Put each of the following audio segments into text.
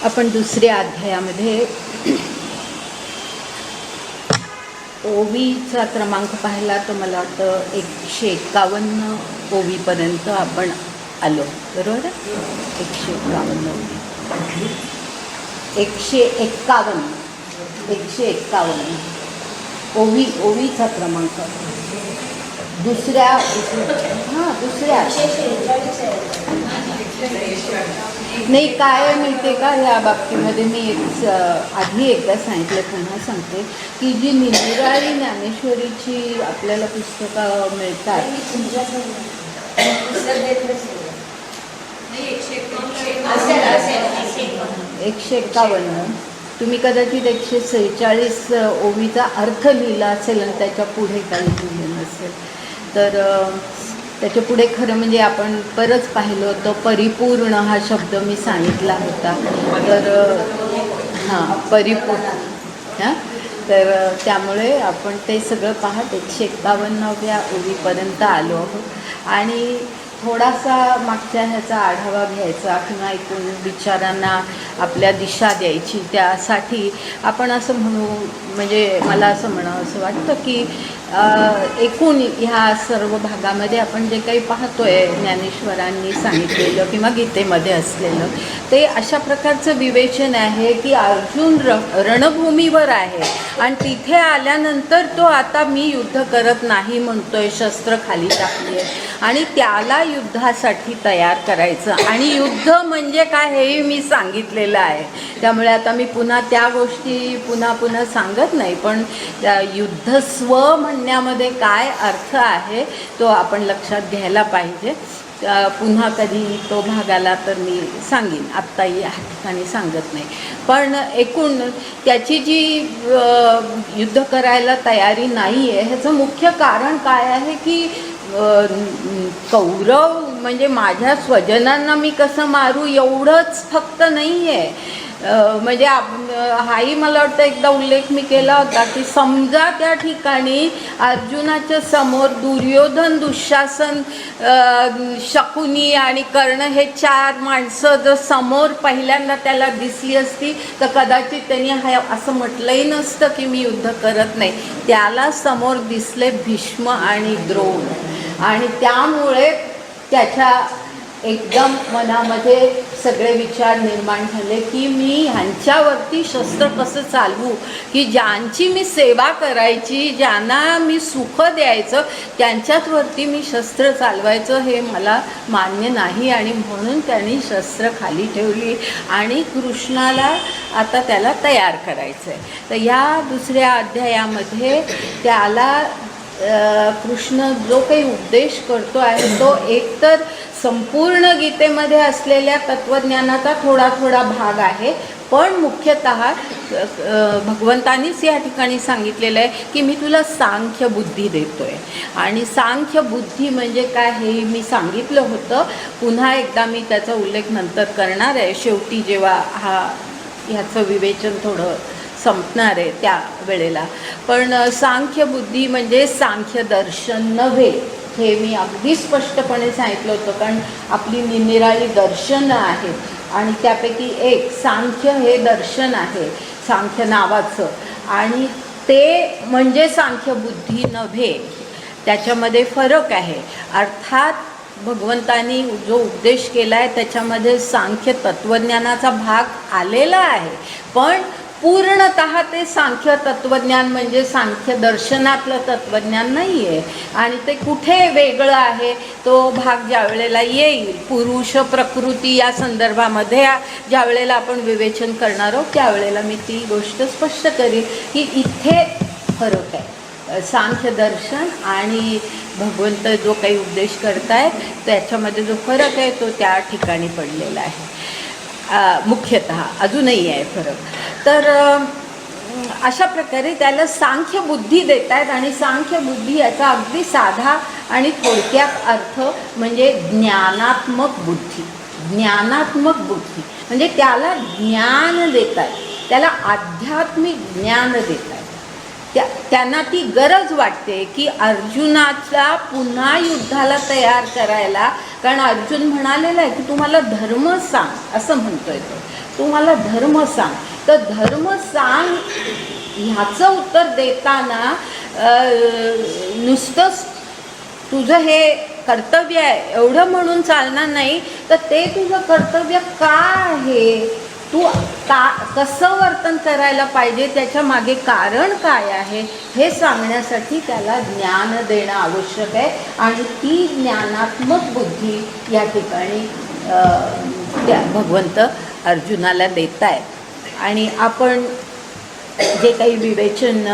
आपण दुसऱ्या अध्यायामध्ये ओवीचा क्रमांक पाहिला तर मला वाटतं 151 ओवीपर्यंत आपण आलो, बरोबर. 151 ओवीचा क्रमांक दुसऱ्या नाही. काय मिळते का ह्या बाबतीमध्ये मी आधी एकदा सांगितलं, पुन्हा सांगते की जी निराळी ज्ञानेश्वरीची आपल्याला पुस्तकं मिळतात, 151 तुम्ही कदाचित 146 ओवीचा अर्थ लिहिला असेल आणि त्याच्या पुढे काही लिहिलं नसेल तर त्याच्या पुढे खरं म्हणजे आपण परत पाहिलं होतं, परिपूर्ण हा शब्द मी सांगितला होता. तर परिपूर्ण तर त्यामुळे आपण ते सगळं पाहत 151व्या ओवीपर्यंत आलो आहोत आणि थोडासा मागच्या ह्याचा आढावा घ्यायचा किंवा एकूण विचारांना आपल्या दिशा द्यायची. त्यासाठी आपण असं म्हणू, म्हणजे मला असं म्हणावं असं वाटतं की एकूण ह्या सर्व भागामध्ये आपण जे काही पाहतोय ज्ञानेश्वरांनी सांगितलेलं किंवा गीतेमध्ये असलेलं, ते अशा प्रकारचं विवेचन आहे की अर्जुन रणभूमीवर आहे आणि तिथे आल्यानंतर तो आता मी युद्ध करत नाही म्हणतोय, शस्त्र खाली टाकली आहे आणि त्याला युद्धासाठी तयार करायचं. आणि युद्ध म्हणजे काय हेही मी सांगितलेलं आहे, त्यामुळे आता मी पुन्हा त्या गोष्टी पुन्हा सांगत नाही. पण युद्ध स्व म्हणण्यामध्ये काय अर्थ आहे तो आपण लक्षात घ्यायला पाहिजे. पुन्हा कधी तो भाग आला तर मी सांगेन, आत्ता या ठिकाणी सांगत नाही. पण एकूण त्याची जी युद्ध करायला तयारी नाही आहे ह्याचं मुख्य कारण काय आहे की कौरव म्हणजे माझ्या स्वजनांना मी कसं मारू एवढंच फक्त नाही आहे. म्हणजे हाही मला वाटतं एकदा उल्लेख मी केला होता की समजा त्या ठिकाणी अर्जुनाच्या समोर दुर्योधन, दुःशासन, शकुनी आणि कर्ण हे 4 माणसं जर समोर पहिल्यांदा त्याला दिसली असती तर कदाचित त्यांनी असं म्हटलंही नसतं की मी युद्ध करत नाही. त्याला समोर दिसले भीष्म आणि द्रोण आणि त्यामुळे त्याच्या एकदम मनामध्ये सगळे विचार निर्माण झाले की मी ह्यांच्यावरती शस्त्र कसं चालवू, की ज्यांची मी सेवा करायची, ज्यांना मी सुख द्यायचं त्यांच्यावरती मी शस्त्र चालवायचं हे मला मान्य नाही. आणि म्हणून त्यांनी शस्त्र खाली ठेवली आणि कृष्णाला आता त्याला तयार करायचं आहे. तर ह्या दुसऱ्या अध्यायामध्ये त्याला कृष्ण जो काही उपदेश करतो आहे तो एकतर संपूर्ण गीतेमध्ये असलेल्या तत्त्वज्ञानाचा थोडा भाग आहे, पण मुख्यतः भगवंतानीच या ठिकाणी सांगितलेलं आहे की मी तुला सांख्य बुद्धी देतोय. आणि सांख्य बुद्धी म्हणजे काय हे मी सांगितलं होतं, पुन्हा एकदा मी त्याचा उल्लेख नंतर करणार आहे शेवटी जेव्हा ह्याचं विवेचन थोडं संपणार आहे त्या वेळेला. पण सांख्य बुद्धी म्हणजे सांख्य दर्शन नव्हे हे मी अगदी स्पष्टपणे सांगितलं होतं, कारण आपली निराळी दर्शनं आहेत आणि त्यापैकी एक सांख्य हे दर्शन आहे सांख्य नावाचं, आणि ते म्हणजे सांख्य बुद्धी नव्हे, त्याच्यामध्ये फरक आहे. अर्थात भगवंतानी जो उपदेश केला आहे त्याच्यामध्ये सांख्य तत्त्वज्ञानाचा भाग आलेला आहे, पण पूर्णतः ते सांख्य तत्त्वज्ञान म्हणजे सांख्य दर्शनातलं तत्त्वज्ञान नाही आहे. आणि ते कुठे वेगळं आहे तो भाग ज्या वेळेला येईल, पुरुष प्रकृती या संदर्भामध्ये ज्या वेळेला आपण विवेचन करणार आहोत त्यावेळेला मी ती गोष्ट स्पष्ट करीन की इथे फरक आहे. सांख्य दर्शन आणि भगवंत जो काही उपदेश करतायत त्याच्यामध्ये जो फरक आहे तो त्या ठिकाणी पडलेला आहे मुख्यतः, अजूनही आहे फरक. तर अशा प्रकारे त्याला सांख्य बुद्धी देत आहेत आणि सांख्य बुद्धी याचा अगदी साधा आणि थोडक्यात अर्थ म्हणजे ज्ञानात्मक बुद्धी. ज्ञानात्मक बुद्धी म्हणजे त्याला ज्ञान देत आहेत, त्याला आध्यात्मिक ज्ञान देत आहेत. त्यांना ती गरज वाटते की अर्जुनाला पुन्हा युद्धाला तयार करायला, कारण अर्जुन म्हणालेला आहे की तुम्हाला धर्म सांग असं म्हणतोय तो. तू मला धर्म सांग. तर धर्म सांग ह्याचं उत्तर देताना नुसतंच तुझं हे कर्तव्य आहे एवढं म्हणून चालणार नाही, तर ते तुझं कर्तव्य का आहे, तू कसं वर्तन करायला पाहिजे, त्याच्या मागे कारण काय आहे हे सांगण्यासाठी त्याला ज्ञान देणं आवश्यक आहे. आणि ती ज्ञानात्मक बुद्धी या ठिकाणी त्या भगवंत अर्जुनाला देत आहेत. आणि आपण जे काही विवेचन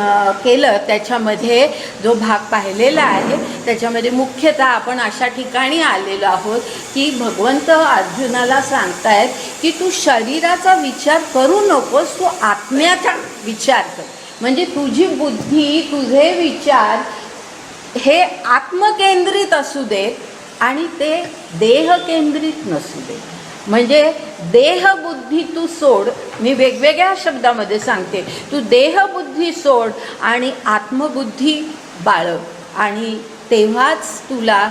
केलं त्याच्यामध्ये जो भाग पाहिलेला आहे त्याच्यामध्ये मुख्यतः आपण अशा ठिकाणी आलेलो आहोत की भगवंत अर्जुनाला सांगतायत की तू शरीराचा विचार करू नकोस, तू आत्म्याचा विचार कर. म्हणजे तुझी बुद्धी, तुझे विचार हे आत्मकेंद्रित असू देत आणि ते देहकेंद्रित नसू देत. म्हणजे देहबुद्धी तू सोड, मी वेगवेगळ्या शब्दामध्ये सांगते, तू देहबुद्धी सोड आणि आत्मबुद्धी बाळग. आणि तेव्हाच तुला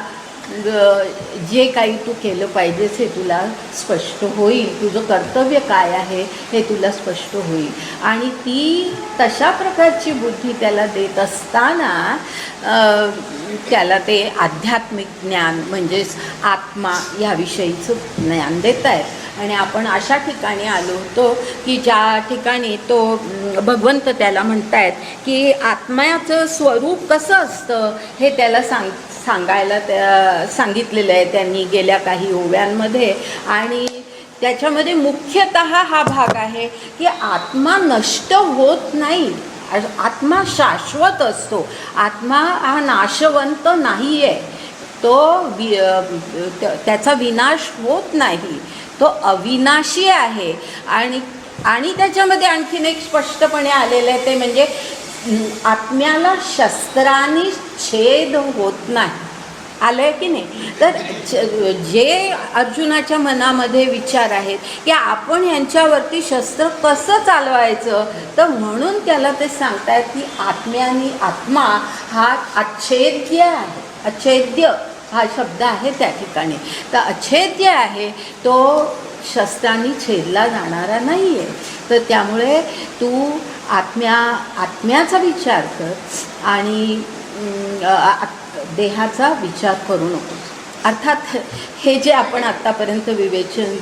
जे काही तू केलं पाहिजेस हे तुला स्पष्ट होईल, तुझं कर्तव्य काय आहे हे तुला स्पष्ट होईल. आणि ती तशा प्रकारची बुद्धी त्याला देत असताना त्याला ते आध्यात्मिक ज्ञान म्हणजेच आत्मा याविषयीचं ज्ञान देत आहेत. आणि आपण अशा ठिकाणी आलो होतो की ज्या ठिकाणी तो भगवंत त्याला म्हणतायत की आत्म्याचं स्वरूप कसं असतं हे त्याला सांगायला सांगितलेलं आहे त्यांनी गेल्या काही ओव्यांमध्ये. आणि त्याच्यामध्ये मुख्यतः हा भाग आहे की आत्मा नष्ट होत नाही, आत्मा शाश्वत असतो, आत्मा हा नाशवंत नाही आहे, तो त्याचा विनाश होत नाही, तो अविनाशी आहे. आणि त्याच्यामध्ये आणखीन एक स्पष्टपणे आलेलं आहे ते म्हणजे आत्म्याला शस्त्रांनी छेद होत नाही. आलं आहे की नाही. तर जे अर्जुनाच्या मनामध्ये विचार आहेत की आपण यांच्यावरती शस्त्र कसं चालवायचं, तर म्हणून त्याला ते सांगतायत की आत्मा हा अच्छेद्य आहे. अच्छेद्य हा शब्द आहे त्या ठिकाणी. तर अच्छेद्य आहे, तो शस्त्रांनी छेदला जाणारा नाही आहे. तर त्यामुळे तू आत्म्याचा विचार कर आणि देहाचा विचार करू नकोस. अर्थात हे जे आपण आत्तापर्यंत विवेचन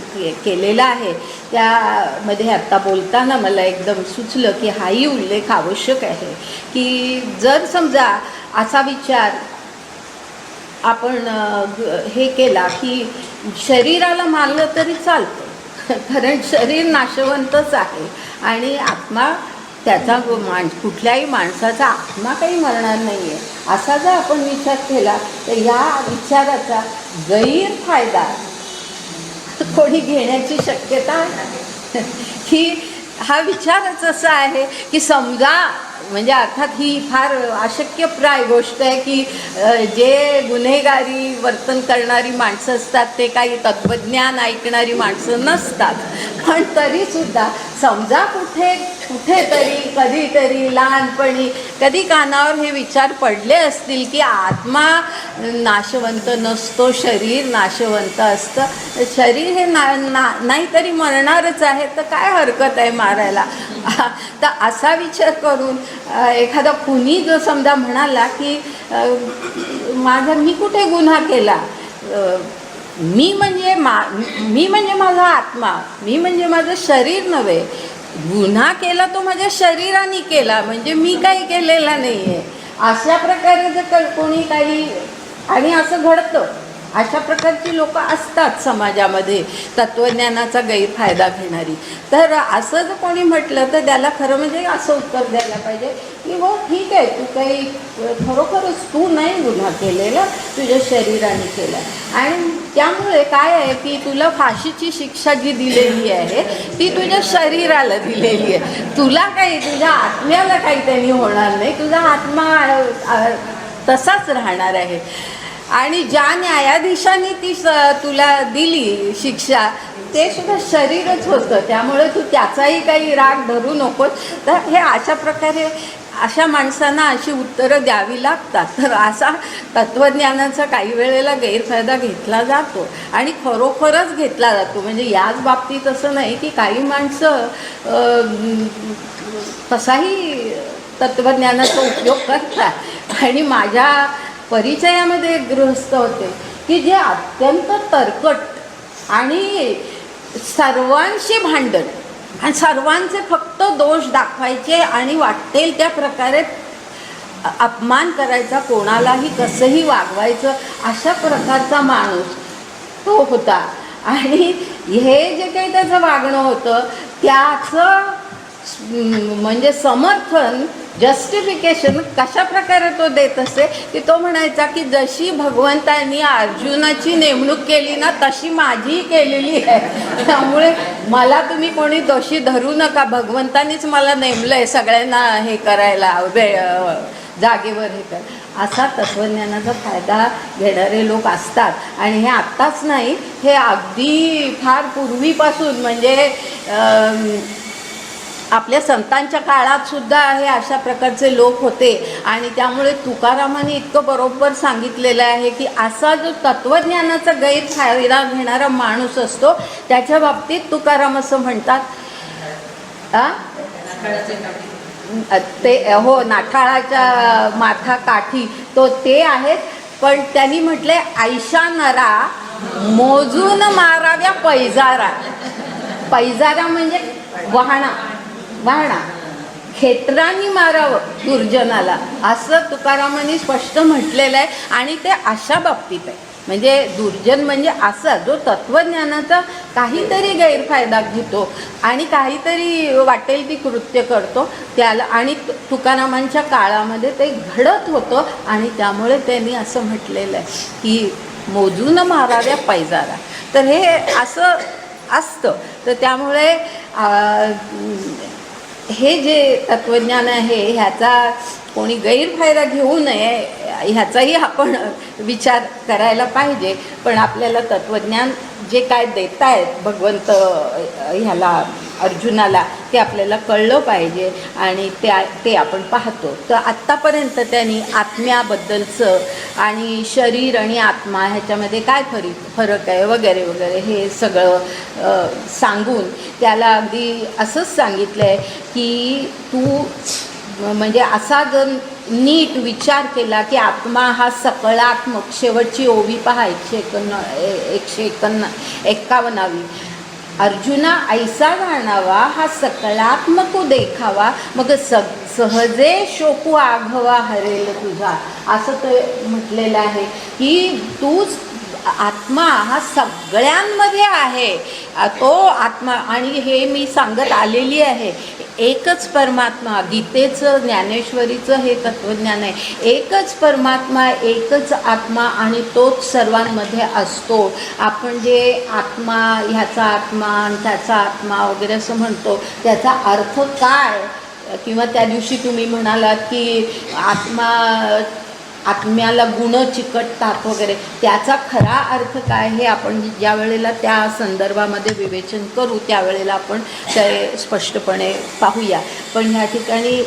केलेलं आहे त्यामध्ये आत्ता बोलताना मला एकदम सुचलं की हाही उल्लेख आवश्यक आहे की जर समजा असा विचार आपण हे केला की शरीराला मारलं तरी चालतं, कारण शरीर नाशवंतच आहे आणि आत्मा त्याचा कुठल्याही माणसाचा आत्मा काही मरणार नाही आहे असा जर आपण विचार केला तर या विचाराचा गैरफायदा कोणी घेण्याची शक्यता आहे की हा विचारच असा आहे की समजा म्हणजे अर्थात ही फार अशक्यप्राय गोष्ट आहे की जे गुन्हेगारी वर्तन करणारी माणसं असतात ते काही तत्त्वज्ञान ऐकणारी माणसं नसतात, पण तरीसुद्धा समजा कुठेतरी कधीतरी लहानपणी कधी कानावर हे विचार पडले असतील की आत्मा नाशवंत नसतो, शरीर नाशवंत असतं, शरीर हे नाहीतरी मरणारच आहे, तर काय हरकत आहे मारायला. तर असा विचार करून एखादा खुनी जो समजा म्हणाला की मी कुठे गुन्हा केला, मी म्हणजे माझा आत्मा, मी म्हणजे माझं शरीर नव्हे, गुन्हा केला तो माझ्या शरीराने केला, म्हणजे मी काही केलेला नाही आहे, अशा प्रकारे जर कोणी काही, आणि असं घडतं, अशा प्रकारची लोक असतात समाजामध्ये तत्त्वज्ञानाचा गैरफायदा घेणारी. तर असं जर कोणी म्हटलं तर त्याला खरं म्हणजे असं उत्तर द्यायला पाहिजे की हो ठीक आहे, तू काही खरोखरच तू नाही गुन्हा केलेला, तुझ्या शरीराने केला. आणि त्यामुळे काय आहे की तुला फाशीची शिक्षा जी दिलेली आहे ती तुझ्या शरीराला दिलेली आहे, तुला काही, तुझ्या आत्म्याला काही त्यांनी होणार नाही, तुझा आत्मा तसाच राहणार आहे. आणि ज्या न्यायाधीशाने ती तुला दिली शिक्षा ते सुद्धा शरीरच होतं, त्यामुळे तू त्याचाही काही राग धरू नकोस. तर हे अशा प्रकारे अशा माणसांना अशी उत्तरं द्यावी लागतात. तर असा तत्त्वज्ञानाचा काही वेळेला गैरफायदा घेतला जातो आणि खरोखरच घेतला जातो. म्हणजे याच बाबतीत असं नाही की काही माणसं तसाही तत्त्वज्ञानाचा उपयोग करतात. आणि माझ्या परिचयामध्ये एक गृहस्थ होते की जे अत्यंत तरकट आणि सर्वांशी भांडण आणि सर्वांचे फक्त दोष दाखवायचे आणि वाटेल त्या प्रकारे अपमान करायचा, कोणालाही कसंही वागवायचं, अशा प्रकारचा माणूस तो होता. आणि हे जे काही त्याचं वागणं होतं त्याचं म्हणजे समर्थन, जस्टिफिकेशन कशा प्रकारे तो देत असे की तो म्हणायचा की जशी भगवंतांनी अर्जुनाची नेमणूक केली ना तशी माझीही केलेली आहे, त्यामुळे मला तुम्ही कोणी दोषी धरू नका, भगवंतानीच मला नेमलं आहे सगळ्यांना हे करायला, जागेवर हे कर. असा तत्त्वज्ञानाचा फायदा घेणारे लोक असतात. आणि हे आत्ताच नाही, हे अगदी फार पूर्वीपासून म्हणजे आपल्या संतांच्या काळात सुद्धा हे अशा प्रकारचे लोक होते. आणि त्यामुळे तुकारामाने इतकं बरोबर सांगितलेलं आहे की असा जो तत्त्वज्ञानाचा गैरफायदा घेणारा माणूस असतो त्याच्या बाबतीत तुकाराम असं म्हणतात, ते हो नाठाळाच्या माथा काठी तो ते आहेत. पण त्यांनी म्हटले ऐशा नरा मोजून माराव्या पैजारा. पैजारा म्हणजे वाहणा, खेत्रांनी मारावं दुर्जनाला, असं तुकारामांनी स्पष्ट म्हटलेलं आहे. आणि ते अशा बाबतीत आहे, म्हणजे दुर्जन म्हणजे असा जो तत्त्वज्ञानाचा काहीतरी गैरफायदा घेतो आणि काहीतरी वाटेल ती कृत्य करतो त्याला. आणि तुकारामांच्या काळामध्ये ते घडत होतं आणि त्यामुळे त्यांनी असं म्हटलेलं आहे की मोजून माराव्या पैजारा. तर हे असं असतं. तर त्यामुळे हे जे तत्त्वज्ञान आहे ह्याचा कोणी गैरफायदा घेऊ नये ह्याचाही आपण विचार करायला पाहिजे. पण आपल्याला तत्त्वज्ञान जे काय देत आहेत भगवंत ह्याला अर्जुनाला ते आपल्याला कळलं पाहिजे आणि ते आपण पाहतो. तर आत्तापर्यंत त्यांनी आत्म्याबद्दलचं आणि शरीर आणि आत्मा ह्याच्यामध्ये काय फरक आहे वगैरे वगैरे हे सगळं सांगून त्याला अगदी असंच सांगितलं आहे की तू म्हणजे असा जर नीट विचार केला की आत्मा हा सकळात्मक, शेवटची ओवी पहा 151 अर्जुना ऐसा जाणावा हा सकळात्मक देखावा, मग सहजे शोकू आघवा हरेल तुझा. असं ते म्हटलेलं आहे की तूच आत्मा हा सगळ्यांमध्ये आहे, तो आत्मा. आणि हे मी सांगत आलेली आहे, एकच परमात्मा. गीतेचं ज्ञानेश्वरीचं हे तत्त्वज्ञान आहे. एकच परमात्मा, एकच आत्मा आणि तोच सर्वांमध्ये असतो. आपण जे आत्मा, ह्याचा आत्मा आणि त्याचा आत्मा वगैरे असं म्हणतो त्याचा अर्थ काय, किंवा त्या दिवशी तुम्ही म्हणालात की आत्म्याला गुण चिकटतात वगैरे, त्याचा खरा अर्थ काय हे आपण ज्या वेळेला त्या संदर्भामध्ये विवेचन करू त्यावेळेला आपण ते स्पष्टपणे पाहूया. पण ह्या ठिकाणी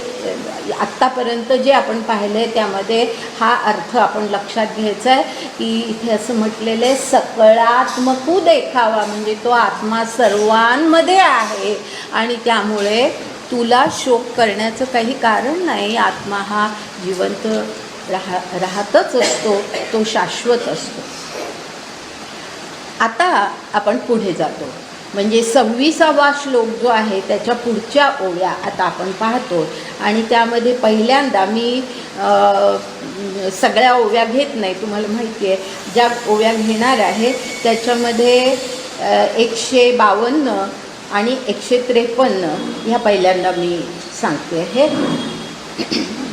आत्तापर्यंत जे आपण पाहिलं आहे त्यामध्ये हा अर्थ आपण लक्षात घ्यायचा आहे की इथे असं म्हटलेलं आहे सकळात्मकू देखावा, म्हणजे तो आत्मा सर्वांमध्ये आहे आणि त्यामुळे तुला शोक करण्याचं काही कारण नाही. आत्मा हा जिवंत राहतच असतो, तो शाश्वत असतो. आता आपण पुढे जातो, म्हणजे 26वा श्लोक जो आहे त्याच्या पुढच्या ओव्या आता आपण पाहतो. आणि त्यामध्ये पहिल्यांदा मी सगळ्या ओव्या घेत नाही, तुम्हाला माहिती आहे. ज्या ओव्या घेणार आहे त्याच्यामध्ये 152 आणि 153 ह्या पहिल्यांदा मी सांगते आहे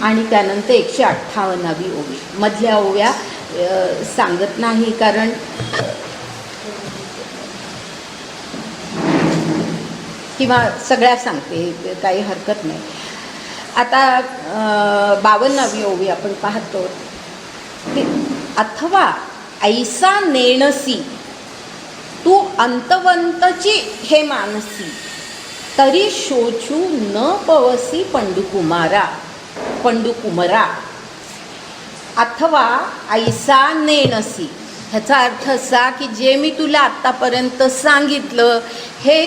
आणि त्यानंतर 158वी ओवी. मधल्या ओव्या सांगत नाही कारण किंवा सगळ्या सांगते, काही हरकत नाही. आता 52वी ओवी आपण पाहतो की अथवा ऐसा नेणसी तू अंतवंतची हे मानसी, तरी शोचू न पवसी पंडुकुमारा. पंडुकुमरा अथवा ऐसा नेणसी. ह्याचा अर्थ असा की जे मी तुला आत्तापर्यंत सांगितलं हे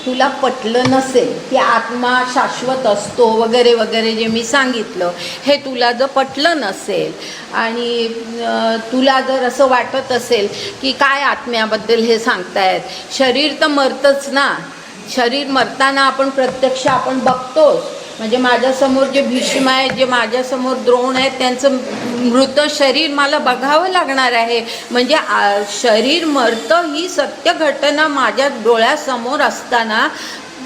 तुला पटलं नसेल की आत्मा शाश्वत असतो वगैरे वगैरे, जे मी सांगितलं हे तुला जर पटलं नसेल आणि तुला जर असं वाटत असेल की काय आत्म्याबद्दल हे सांगतायत, शरीर तर मरतंच ना, शरीर मरताना आपण प्रत्यक्ष आपण बघतोच. म्हणजे माझ्यासमोर जे भीष्म आहेत, जे माझ्यासमोर द्रोण आहेत, त्यांचं मृत शरीर मला बघावं लागणार आहे. म्हणजे शरीर मरतं ही सत्य घटना माझ्या डोळ्यासमोर असताना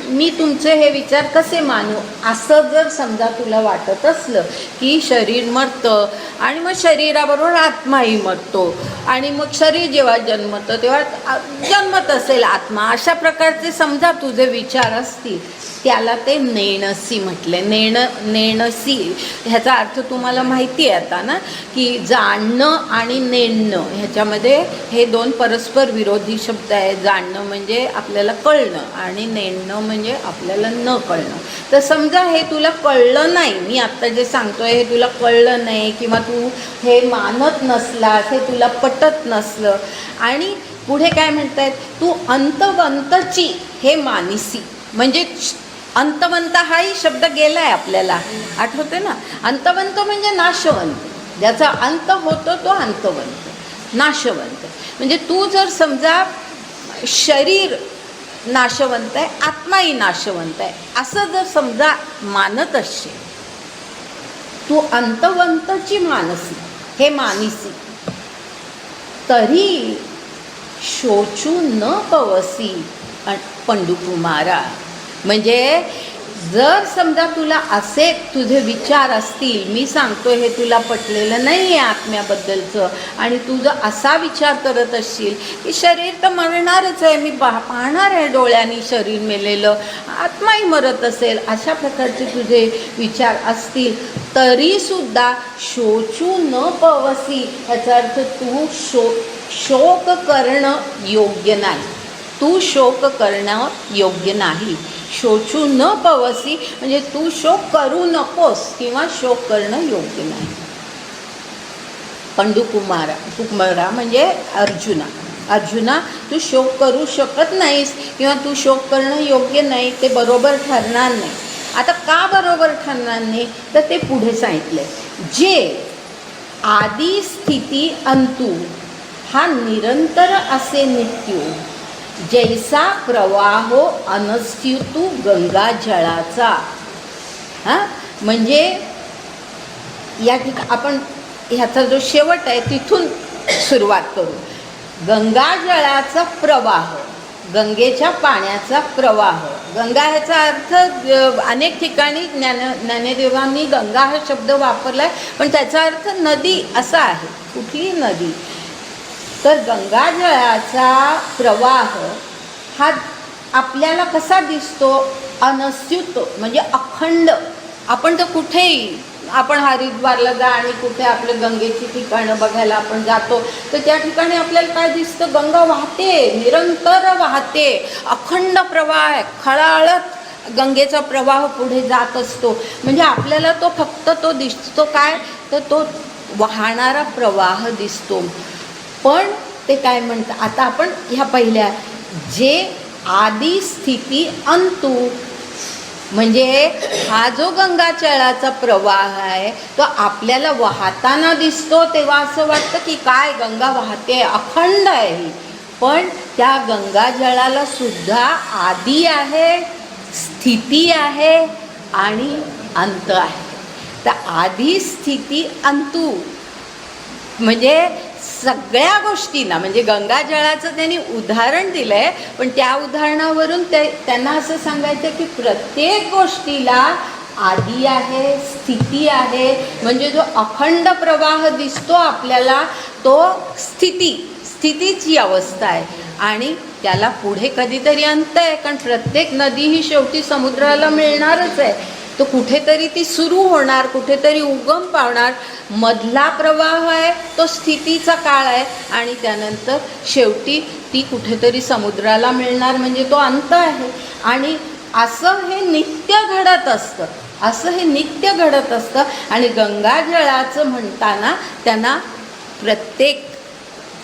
मी तुमचे हे विचार कसे मानू. असं जर समजा तुला वाटत असलं की शरीर मरतं आणि मग शरीराबरोबर आत्माही मरतो आणि मग शरीर जेव्हा जन्मतं तेव्हा जन्मत असेल आत्मा, अशा प्रकारचे समजा तुझे विचार असतील, त्याला ते नेणसी म्हटले. नेणसी ह्याचा अर्थ तुम्हाला माहिती आहे आता ना, की जाणणं आणि नेणणं ह्याच्यामध्ये हे दोन परस्पर विरोधी शब्द आहेत. जाणणं म्हणजे आपल्याला कळणं आणि नेणणं म्हणजे आपल्याला न कळणं. तर समजा हे तुला कळलं नाही, मी आत्ता जे सांगतोय हे तुला कळलं नाही किंवा तू हे मानत नसलास, हे तुला पटत नसलं आणि पुढे काय म्हणतायत, तू अंतवंतची हे मानिसी. म्हणजे अंतवंत हाही शब्द गेला आहे आपल्याला, आठवते ना. अंतवंत म्हणजे नाशवंत, ज्याचा अंत होतो तो अंतवंत, नाशवंत. म्हणजे तू जर समजा शरीर नाशवंत आहे, आत्माही नाशवंत आहे असं जर समजा मानत असशील, तू अंतवंतची मानसी हे मानिसी, तरी शोचू न पवसी पंडुकुमारा. म्हणजे जर समजा तुला असे तुझे विचार असतील, मी सांगतो हे तुला पटलेलं नाही आहे आत्म्याबद्दलचं, आणि तू जर असा विचार करत असशील की शरीर तर मरणारच आहे, मी पाहणार आहे डोळ्यांनी शरीर मेलेलं, आत्माही मरत असेल, अशा प्रकारचे तुझे विचार असतील, तरीसुद्धा शोचू न पवसी. ह्याचा अर्थ तू शोक करणं योग्य नाही, तू शोक करणं योग्य नाही. शोचू न पवसी म्हणजे तू शोक करू नकोस किंवा शोक करणं योग्य नाही. पंडुकुमारा म्हणजे अर्जुना तू शोक करू शकत नाहीस किंवा तू शोक करणं योग्य नाही, ते बरोबर ठरणार नाही. आता का बरोबर ठरणार नाही तर ते पुढे सांगितले, जे आदी स्थिती अंतू हा निरंतर असे नित्य, जैसा प्रवाहो अनस्त्युतू गंगा जळाचा. म्हणजे या ठिकाणी आपण ह्याचा जो शेवट आहे तिथून सुरुवात करू. गंगा जळाचा प्रवाह, गंगेच्या पाण्याचा प्रवाह. गंगा ह्याचा अर्थ अनेक ठिकाणी ज्ञानदेवांनी गंगा हा शब्द वापरला आहे, पण त्याचा अर्थ नदी असा आहे, कुठलीही नदी. तर गंगाजळाचा प्रवाह हा आपल्याला कसा दिसतो, अनस्युत म्हणजे अखंड. आपण तर कुठेही, आपण हरिद्वारला जा आणि कुठे आपले गंगेची ठिकाणं बघायला आपण जातो तर त्या ठिकाणी आपल्याला काय दिसतं, गंगा वाहते, निरंतर वाहते, अखंड प्रवाह आहे, खळाळत गंगेचा प्रवाह पुढे जात असतो. म्हणजे आपल्याला तो फक्त तो दिसतो काय तर तो वाहणारा प्रवाह दिसतो. पण ते काय म्हणतात, आता आपण ह्या पहिल्या, जे आदी स्थिती अंतू, म्हणजे हा जो गंगाजळाचा प्रवाह आहे तो आपल्याला वाहताना दिसतो तेव्हा असं वाटतं की काय गंगा वाहते, अखंड आहे ही. पण त्या गंगाजळाला सुद्धा आदी आहे, स्थिती आहे आणि अंत आहे. तर आदी स्थिती अंतू म्हणजे सगळ्या गोष्टींना, म्हणजे गंगाजळाचं त्यांनी उदाहरण दिलं आहे, पण त्या उदाहरणावरून त्यांना असं सांगायचं की प्रत्येक गोष्टीला आदी आहे, स्थिती आहे. म्हणजे जो अखंड प्रवाह दिसतो आपल्याला तो स्थितीची अवस्था आहे आणि त्याला पुढे कधीतरी अंत आहे, कारण प्रत्येक नदी ही शेवटी समुद्राला मिळणारच आहे. तो कुठेतरी ती सुरू होणार, कुठेतरी उगम पावणार. मधला प्रवाह आहे तो स्थितीचा काळ आहे आणि त्यानंतर शेवटी ती कुठेतरी समुद्राला मिळणार, म्हणजे तो अंत आहे. आणि असं हे नित्य घडत असतं. असं हे नित्य घडत असतं. आणि गंगाजळाचं म्हणताना त्यांना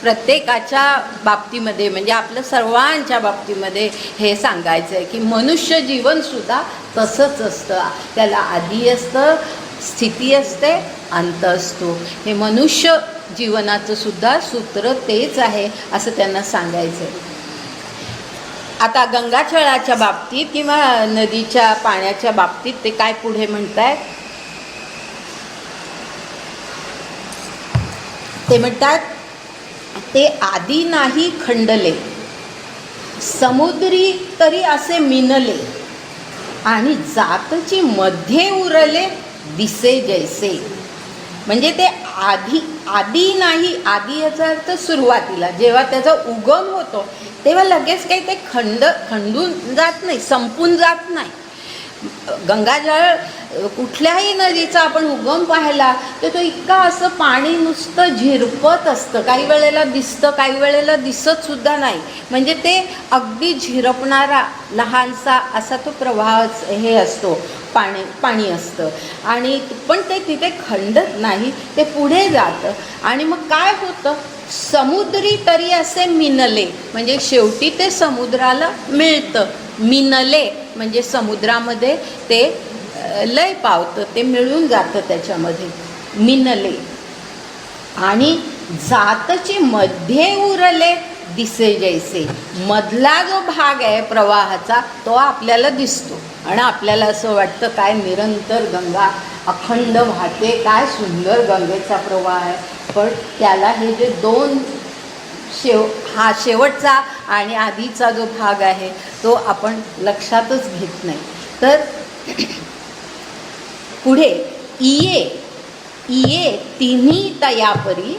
प्रत्येकाच्या बाबतीमध्ये म्हणजे आपल्या सर्वांच्या बाबतीमध्ये हे सांगायचं आहे की मनुष्य जीवनसुद्धा तसंच असतं. त्याला आधी असतं, स्थिती असते, अंत असतो. हे मनुष्य जीवनाचं सुद्धा सूत्र तेच आहे असं त्यांना सांगायचं आहे. आता गंगाजळाच्या बाबतीत किंवा नदीच्या पाण्याच्या बाबतीत ते काय पुढे म्हणतायत, ते म्हणतात ते आधी नाही खंडले, समुद्री तरी असे मिनले, आणि जातची मध्ये उरले दिसे जैसे. म्हणजे ते आधी नाही, आधी याचा अर्थ सुरुवातीला जेव्हा त्याचा उगम होतो तेव्हा लगेच काही ते खंडून जात नाही, संपून जात नाही. गंगाजळ कुठल्याही नदीचा आपण उगम पाहिला तर तो इतका असं पाणी नुसतं झिरपत असतं, काही वेळेला दिसतं, काही वेळेला दिसतसुद्धा नाही. म्हणजे ते अगदी झिरपणारा लहानसा असा तो प्रवाह हे असतो, पाणी असतं. आणि पण ते तिथे खंडत नाही, ते पुढे जातं. आणि मग काय होतं, समुद्री तरी असे मिनले, म्हणजे शेवटी ते समुद्राला मिळतं. मिनले म्हणजे समुद्रामध्ये ते लय पावतं, ते मिळून जातं त्याच्यामध्ये, मिनले. आणि जातची मध्ये उरले दिसे जैसे, मधला जो भाग आहे प्रवाहाचा तो आपल्याला दिसतो आणि आपल्याला असं वाटतं काय निरंतर गंगा अखंड वाहते, काय सुंदर गंगेचा प्रवाह आहे. पण त्याला हे जे दोन हा शेवटचा आणि आधीचा जो भाग आहे तो आपण लक्षातच घेत नाही. तर पुढे इये तिन्ही तयापरी,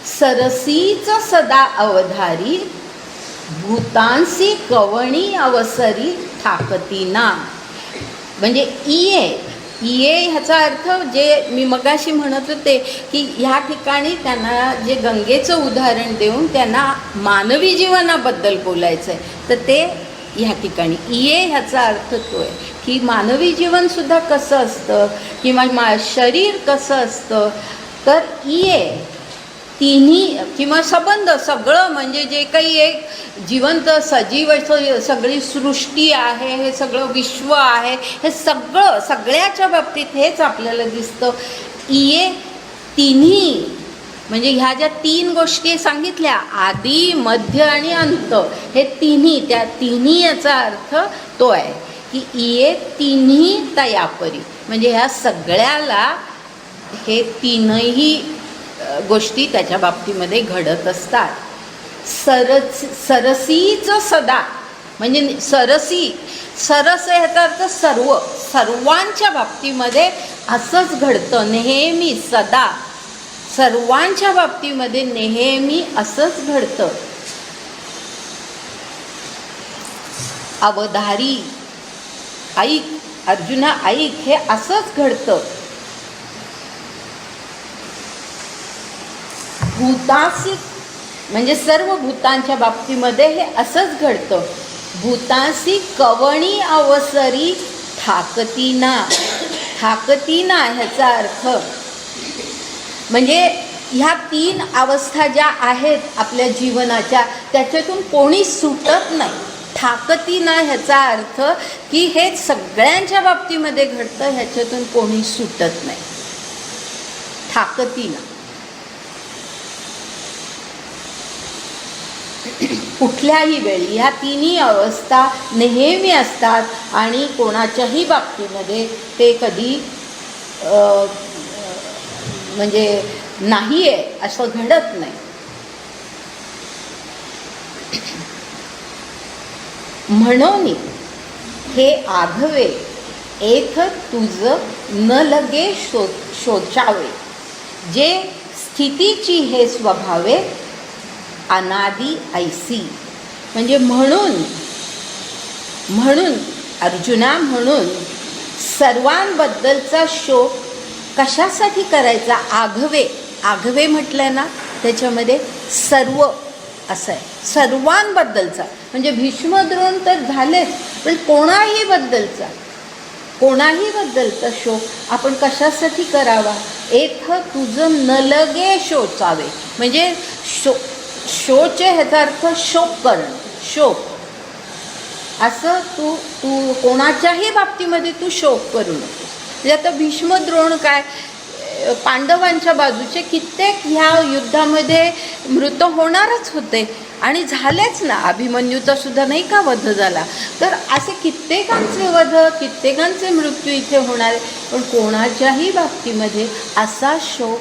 सरसीच सदा अवधारी, भूतांसी कवणी अवसरी ठाकतीना. म्हणजे इये ह्याचा अर्थ जे मी मगाशी म्हणत होते की ह्या ठिकाणी त्यांना जे गंगेचं उदाहरण देऊन त्यांना मानवी जीवनाबद्दल बोलायचं आहे. तर ते ह्या ठिकाणी इये ह्याचा अर्थ तो आहे की मानवी जीवनसुद्धा कसं असतं किंवा शरीर कसं असतं. तर इये तिन्ही किंवा संबंध सगळं म्हणजे जे काही एक जिवंत सजीव सगळी सृष्टी आहे, हे सगळं विश्व आहे, हे सगळ्याच्या बाबतीत हेच आपल्याला दिसतं. इये तिन्ही म्हणजे ह्या ज्या तीन गोष्टी सांगितल्या, आदी मध्य आणि अंत, हे तिन्ही, त्या तिन्ही याचा अर्थ तो आहे की इये तिन्ही तयापरी, म्हणजे ह्या सगळ्याला हे तीनही गोष्टी त्याच्या बाबतीमध्ये घडत असतात. सरसीच सदा म्हणजे सरस ह्याचा अर्थ सर्वांच्या बाबतीमध्ये असंच घडतं, नेहमी सदा सर्वांच्या बाबतीमध्ये नेहमी असंच घडतं. अवधारी, ऐक अर्जुना ऐक, हे असंच घडतं. भूतासी म्हणजे सर्व भूतांच्या बाबतीमध्ये हे असंच घडतं. भूतासी कवणी अवसरी ठाकतीना. ठाकतीना ह्याचा अर्थ म्हणजे ह्या तीन अवस्था ज्या आहेत आपल्या जीवनाच्या त्याच्यातून कोणी सुटत नाही. ठाकतीना ह्याचा अर्थ की हे सगळ्यांच्या बाबतीमध्ये घडतं, ह्याच्यातून कोणी सुटत नाही. ठाकतीना कुठल्याही वेळी ह्या तिन्ही अवस्था नेहमी असतात आणि कोणाच्याही बाबतीमध्ये ते कधी म्हणजे नाही आहे असं घडत नाही. म्हणून हे आघवे एथ तुझ न लगे शोचावे, जे स्थितीची हे स्वभावे अनादी ऐसी. म्हणजे म्हणून अर्जुना, म्हणून सर्वांबद्दलचा शोक कशासाठी करायचा. आघवे म्हटलं ना त्याच्यामध्ये सर्व असं आहे, सर्वांबद्दलचा म्हणजे भीष्म द्रोण तर झालेच, पण कोणाही बद्दलचा कोणाही बद्दलचा शोक आपण कशासाठी करावा? एथ तुझं न लगे शोचावे, म्हणजे शोचे ह्याचा अर्थ शोक करणं, शोक. असं तू कोणाच्याही बाबतीमध्ये तू शोक करू नकोस. म्हणजे आता भीष्म द्रोण काय पांडवांच्या बाजूचे कित्येक ह्या युद्धामध्ये मृत होणारच होते आणि झालेच ना. अभिमन्यूचा सुद्धा नाही का वध झाला. तर असे कित्येकांचे वध, कित्येकांचे मृत्यू इथे होणार आहे. पण कोणाच्याही बाबतीमध्ये असा शोक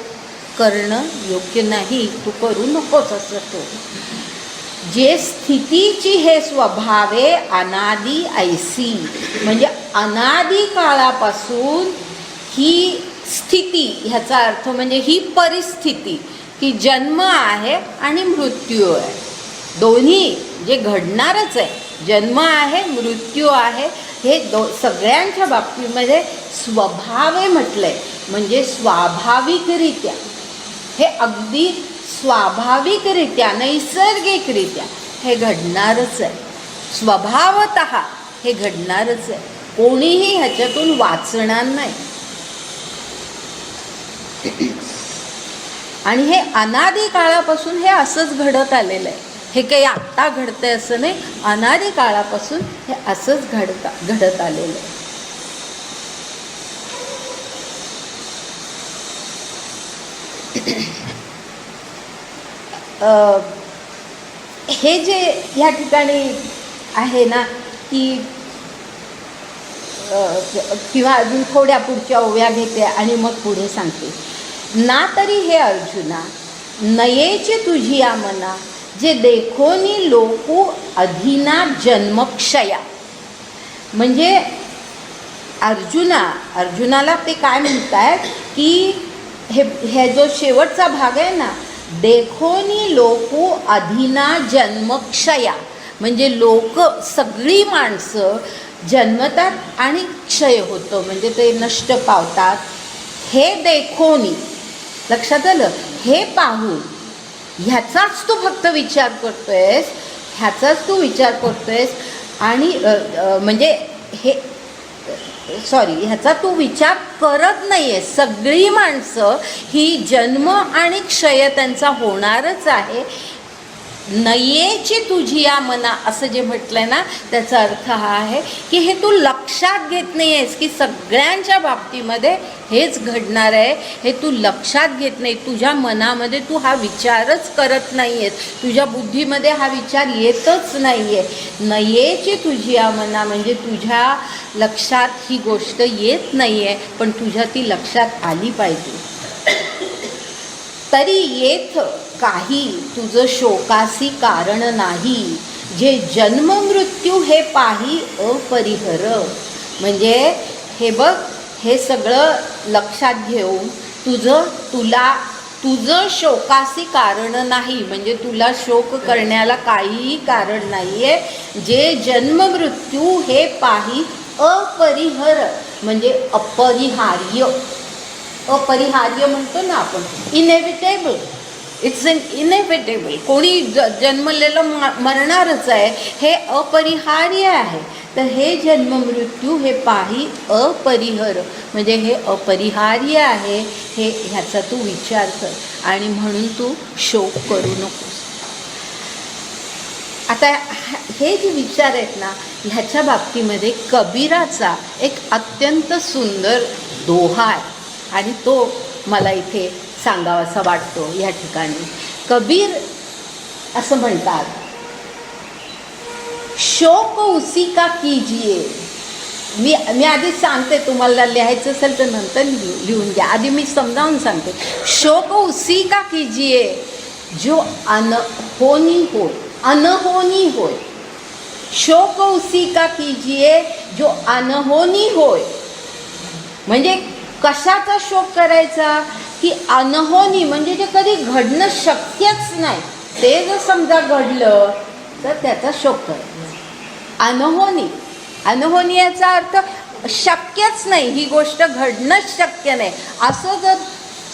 करणं योग्य नाही, तू करू नकोस असं तो. जे स्थितीची हे स्वभावे अनादी ऐसी, म्हणजे अनादी काळापासून ही स्थिती, ह्याचा अर्थ म्हणजे ही परिस्थिती की जन्म आहे आणि मृत्यू आहे, दोन्ही जे घडणारच आहे. जन्म आहे, मृत्यू आहे, हे सगळ्यांच्या बाबतीमध्ये स्वभावे म्हटलंय, म्हणजे स्वाभाविकरित्या, हे अगदी स्वाभाविकरित्या, नैसर्गिकरित्या हे घडणारच आहे. स्वभावतः हे घडणारच आहे. कोणीही ह्याच्यातून वाचणार नाही. आणि हे अनादी काळापासून हे असंच घडत आलेलं आहे. हे काही आत्ता घडतंय असं नाही, अनादी काळापासून हे असंच घडत आलेलं आहे. हे जे ह्या ठिकाणी आहे ना की किंवा अजून थोड्या पुढच्या ओव्या घेते आणि मग पुढे सांगते. ना तरी हे अर्जुना नयेची तुझी या मना, जे देखोनी लोकू अधीना जन्मक्षया. म्हणजे अर्जुनाला ते काय म्हणतात की हे जो शेवटचा भाग आहे ना, देखोनी लोकू अधीना जन्मक्षया, म्हणजे लोक सगळी माणसं जन्मतात आणि क्षय होतं, म्हणजे ते नष्ट पावतात. हे देखोनी, लक्षात आलं? हे पाहून ह्याचाच तू फक्त विचार करतोयस, ह्याचाच तू विचार करतोयस आणि म्हणजे ह्याचा तू विचार करत नाही आहे. सगळी माणसं ही जन्म आणि क्षय त्यांचा होणारच आहे. नयेची तुझी या मना असं जे म्हटलंय ना, त्याचा अर्थ हा आहे की हे तू लक्षात घेत नाही आहेस की सगळ्यांच्या बाबतीमध्ये हेच घडणार आहे. हे तू लक्षात घेत नाही. तुझ्या मनामध्ये तू हा विचारच करत नाही आहेस, तुझ्या बुद्धीमध्ये हा विचार येतच नाही आहे. नयेची तुझी या मना म्हणजे तुझ्या लक्षात ही गोष्ट येत नाही आहे, पण तुझ्या ती लक्षात आली पाहिजे. तरी येथ काही तुझं शोकासी कारण नाही, जे जन्म मृत्यू हे पाही अपरिहर. म्हणजे हे बघ, हे सगळं लक्षात घेऊन तुझं शोकासी कारण नाही, म्हणजे तुला शोक करण्याला काहीही कारण नाही आहे. जे जन्म मृत्यू हे पाही अपरिहर, म्हणजे अपरिहार्य. अपरिहार्य म्हणतो ना आपण, इनएव्हिटेबल. It's an inevitable. कोणी जन्मलेलं मरणारच आहे, हे अपरिहार्य आहे. तर हे जन्म मृत्यू हे पाही अपरिहर, म्हणजे हे अपरिहार्य आहे. ह्याचा तू विचार कर आणि म्हणून तू शोक करू नकोस. आता हे जे विचार आहेत ना, ह्याच्या बाबतीमध्ये कबीराचा एक अत्यंत सुंदर दोहा आहे आणि तो मला इथे सांगावासा वाटतो. या ठिकाणी कबीर असं म्हणतात, शोक उसी का कीजिए. मी आधी सांगते, तुम्हाला लिहायचं असेल तर नंतर लिहून घ्या, आधी मी समजावून सांगते. शोक उसी का कीजिए जो अनहोनी हो, अनहोनी होय. शोक उसी का कीजिए जो अनहोनी होय. म्हणजे कशाचा शोक करायचा की अनहोनी, म्हणजे जे कधी घडणं शक्यच नाही, ते जर समजा घडलं तर त्याचा शोक करायचा. अनहोनी याचा अर्थ शक्यच नाही, ही गोष्ट घडणंच शक्य नाही असं जर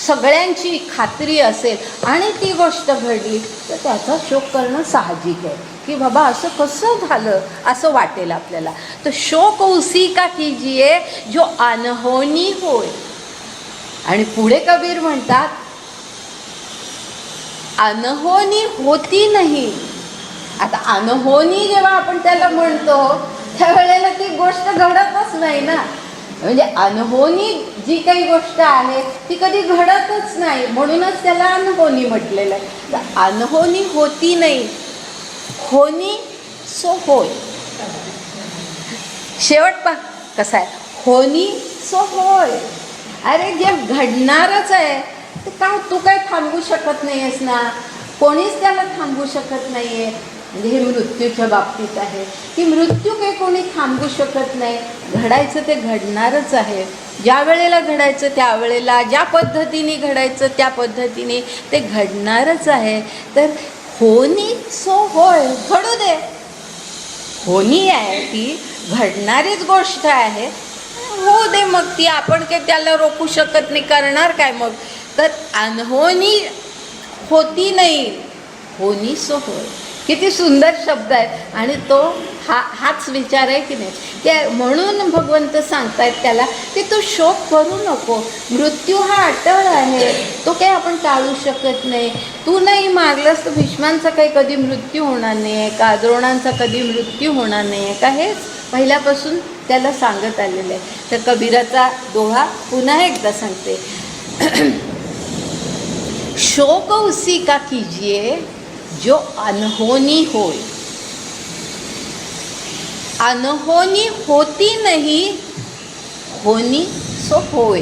सगळ्यांची खात्री असेल आणि ती गोष्ट घडली तर त्याचा शोक करणं साहजिक आहे. की बाबा असं कसं झालं असं वाटेल आपल्याला. तर शोक उसी का कीजिए जो अनहोनी होय. आणि पुढे कबीर म्हणतात अनहोनी होती नाही. आता अनहोनी जेव्हा आपण त्याला म्हणतो त्यावेळेला ती गोष्ट घडतच नाही ना. म्हणजे अनहोनी जी काही गोष्ट आहे ती कधी घडतच नाही, म्हणूनच त्याला अनहोनी म्हटलेलं आहे. तर अनहोनी होती नाही, होनी सो होय. शेवट पा कसा आहे, होनी सो होय. अरे जे घडणारच आहे ते काय तू काय थांबवू शकत नाही आहेस ना, कोणीच त्याला थांबवू शकत नाही आहे. म्हणजे हे मृत्यूच्या बाबतीत आहे की मृत्यू काही कोणी थांबवू शकत नाही. घडायचं ते घडणारच आहे. ज्या वेळेला घडायचं त्यावेळेला, ज्या पद्धतीने घडायचं त्या पद्धतीने ते घडणारच आहे. तर होनी सो होय, घडू दे. होनी आहे ती घडणारीच गोष्ट आहे, होऊ दे मग ती. आपण काही त्याला रोखू शकत नाही, करणार काय मग. तर अनहोनी होती नाही, होनी सो होय. किती सुंदर शब्द आहे. आणि तो हाच विचार आहे की नाही. ते म्हणून भगवंत सांगतायत त्याला की तू शोक करू नको. मृत्यू हा अटळ आहे, तो काही आपण टाळू शकत नाही. तू नाही मारलंस तर भीष्मांचा काही कधी मृत्यू होणार नाही आहे का, द्रोणांचा कधी मृत्यू होणार नाही आहे का, हे पहिल्यापासून त्याला सांगत आलेलं आहे. तर कबीराचा दोहा पुन्हा एकदा सांगते. शोक उसी का कीजिए जो अनहोनी होय. अनहोनी होती नहीं, होनी सो होय.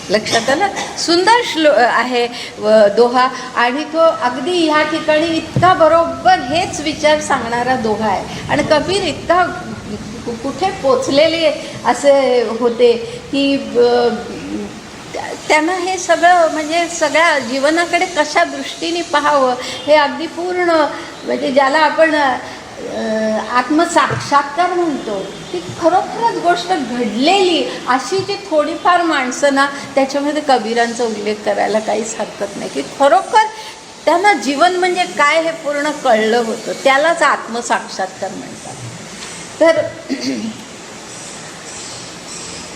लक्षात आलं. सुंदर आहे दोहा. आणि तो अगदी ह्या ठिकाणी इतका बरोबर हेच विचार सांगणारा दोहा आहे. आणि कबीर इतका कुठे पोचलेले असे होते की त्यांना हे सगळं म्हणजे सगळ्या जीवनाकडे कशा दृष्टीने पाहावं हे अगदी पूर्ण, म्हणजे ज्याला आपण आत्मसाक्षात्कार म्हणतो, ती खरोखरच गोष्ट घडलेली अशी जी थोडीफार माणसं ना, त्याच्यामध्ये कबीरांचा उल्लेख करायला काहीच हरकत नाही. की खरोखर त्यांना जीवन म्हणजे काय हे पूर्ण कळलं होतं, त्यालाच आत्मसाक्षात्कार म्हणतात. तर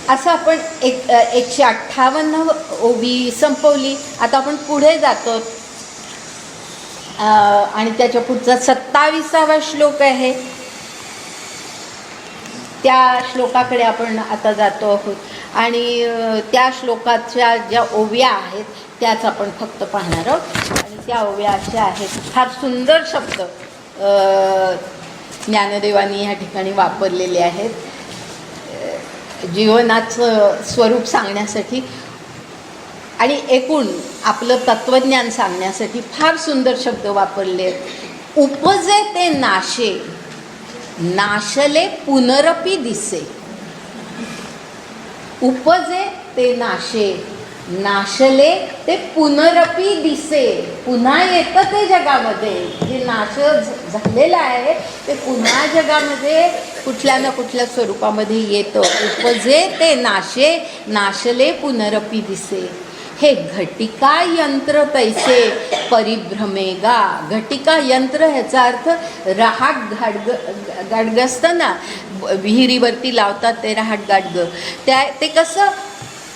असं आपण 158 ओवी संपवली. आता आपण पुढे जातो आणि त्याच्या पुढचा 27वा श्लोक आहे. त्या श्लोकाकडे आपण आता जातो आहोत. आणि त्या श्लोकाच्या ज्या ओव्या आहेत त्याच आपण फक्त पाहणार आहोत. आणि त्या ओव्या अशा आहेत, फार सुंदर शब्द ज्ञानदेवांनी ह्या ठिकाणी वापरलेले आहेत जीवनाचं स्वरूप सांगण्यासाठी आणि एकूण आपलं तत्त्वज्ञान सांगण्यासाठी. फार सुंदर शब्द वापरले आहेत. उपजे ते नाशे, नाशले पुनरपी दिसे. उपजे ते नाशे, नाशले ते पुनरपी दिसे. पुन्हा येतं ते जगामध्ये. जे नाश झालेलं आहे ते पुन्हा जगामध्ये कुठल्या ना कुठल्या स्वरूपामध्ये येतं. उपजे ते नाशे, नाशले पुनरपी दिसे. हे घटिका यंत्र तैसे परिभ्रमेगा. घटिका यंत्र ह्याचा अर्थ रहाट गाडगं असतं ना, विहिरीवरती लावतात ते रहाट गाडगं. ते कसं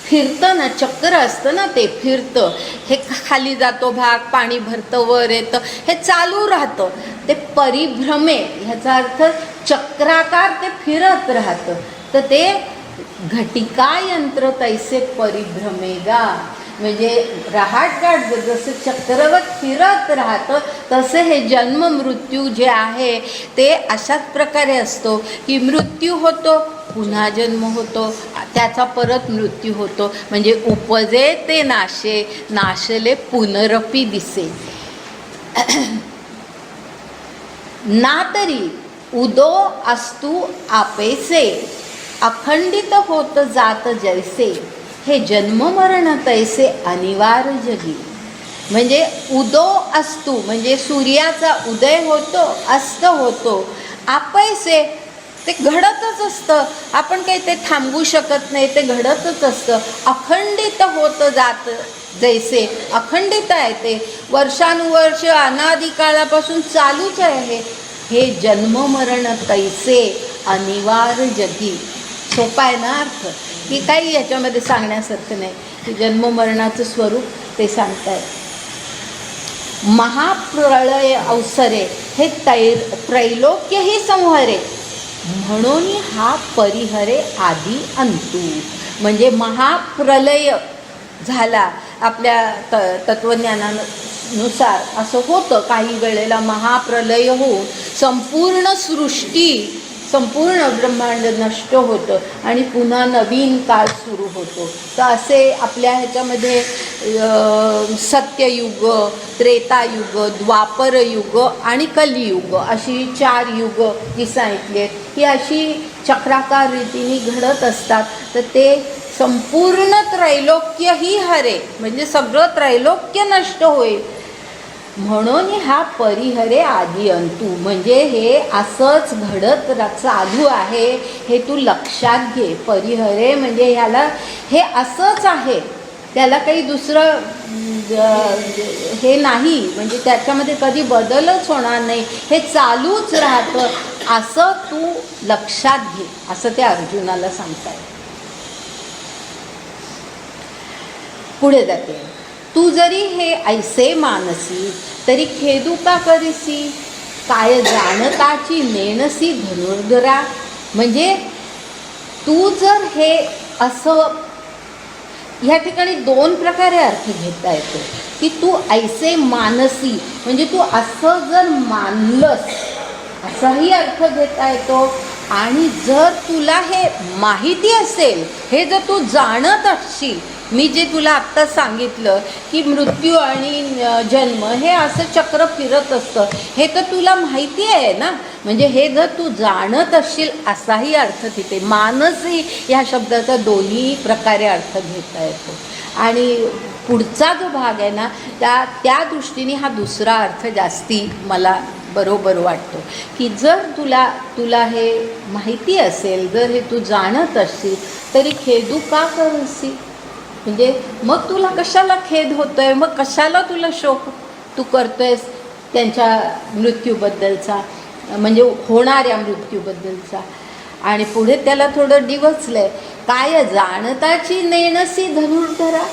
फिरतं ना, चक्र असतं ना, ते फिरतं. हे खाली जातो भाग, पाणी भरतं, वर येतं, हे चालू राहतं. ते परिभ्रमे ह्याचा अर्थ चक्राकार ते फिरत राहतं. तर ते घटिका यंत्र तैसे परिभ्रमेगा. म्हणजे रहाटगाड जसं चक्रवत फिरत राहतं तसं हे जन्म मृत्यू जे आहे ते अशाच प्रकारे असतो की मृत्यू होतो, पुन्हा जन्म होतो, त्याचा परत मृत्यू होतो. म्हणजे उपजे ते नाशे, नाशले पुनरपी दिसे. ना तरी उदो असतू आपेसे, अखंडित होत जात जैसे. हे जन्म मरण तैसे अनिवार्य जगी. म्हणजे उदो असतू म्हणजे सूर्याचा उदय होतो, अस्त होतो. आपैसे ते घडतच असतं, आपण काही ते थांबवू शकत नाही, ते घडतच असतं. अखंडित होत जात जैसे अखंडिता आहे, ते वर्षानुवर्ष अनादि काळापासून चालूच आहे. हे जन्ममरण तैसे अनिवार्य जगी. सोपा आहे ना अर्थ, की काही याच्यामध्ये सांगण्यासारखं नाही, की जन्ममरणाचं स्वरूप ते सांगतायत. महाप्रलय अवसरे हे त्रैलोक्यही संहरे म्हणून हा परिहरे आदी अंतू. म्हणजे महाप्रलय झाला आपल्या तत्त्वज्ञानानुसार असं होतं. काही वेळेला महाप्रलय होऊन संपूर्ण सृष्टी, संपूर्ण ब्रह्मांड नष्ट होतं आणि पुन्हा नवीन काळ सुरू होतो. तर असे आपल्या ह्याच्यामध्ये सत्ययुग, त्रेतायुग, द्वापरयुग आणि कलियुग अशी 4 युग जी सांगितली आहेत, ही अशी चक्राकार रीतीने घडत असतात. तर ते संपूर्ण त्रैलोक्य ही हरे, म्हणजे सगळं त्रैलोक्य नष्ट होईल म्हणून हा परिहरे आदी अंतू. म्हणजे हे असंच घडत चालू आहे हे तू लक्षात घे. परिहरे म्हणजे ह्याला हे असंच आहे, त्याला काही दुसरं हे नाही, म्हणजे त्याच्यामध्ये कधी बदलच होणार नाही, हे चालूच राहतं असं तू लक्षात घे, असं ते अर्जुनाला सांगतात. पुढे जाते. तू जरी हे ऐसे मानसी तरी खेदू का करीसी, काय जाणताची नेणसी धनुर्धरा. म्हणजे तू जर हे असं, ह्या ठिकाणी 2 प्रकारे अर्थ घेता येतो, की तू ऐसे मानसी म्हणजे तू असं जर मानलंस असाही अर्थ घेता येतो. आणि जर तुला हे माहिती असेल, हे जर तू जाणत असशील, मी जे तुला आत्ता सांगितलं की मृत्यू आणि जन्म हे असं चक्र फिरत असतं, हे तर तुला माहिती आहे ना. म्हणजे हे जर तू जाणत असशील असाही अर्थ तिथे मानसी ह्या शब्दाचा दोन्ही प्रकारे अर्थ घेता येतो. आणि पुढचा जो भाग आहे ना, त्या दृष्टीने हा दुसरा अर्थ जास्ती मला बरोबर वाटतो, की जर तुला हे माहिती असेल, जर हे तू जाणत असशील तरी खेदू का करसी. म्हणजे मग तुला कशाला खेद होतोय, मग कशाला तुला शोक तू करतोयस त्यांच्या मृत्यूबद्दलचा, म्हणजे होणाऱ्या मृत्यूबद्दलचा. आणि पुढे त्याला थोडं डिवचलंय, काय जाणताची नेणसी धनुर्धरा.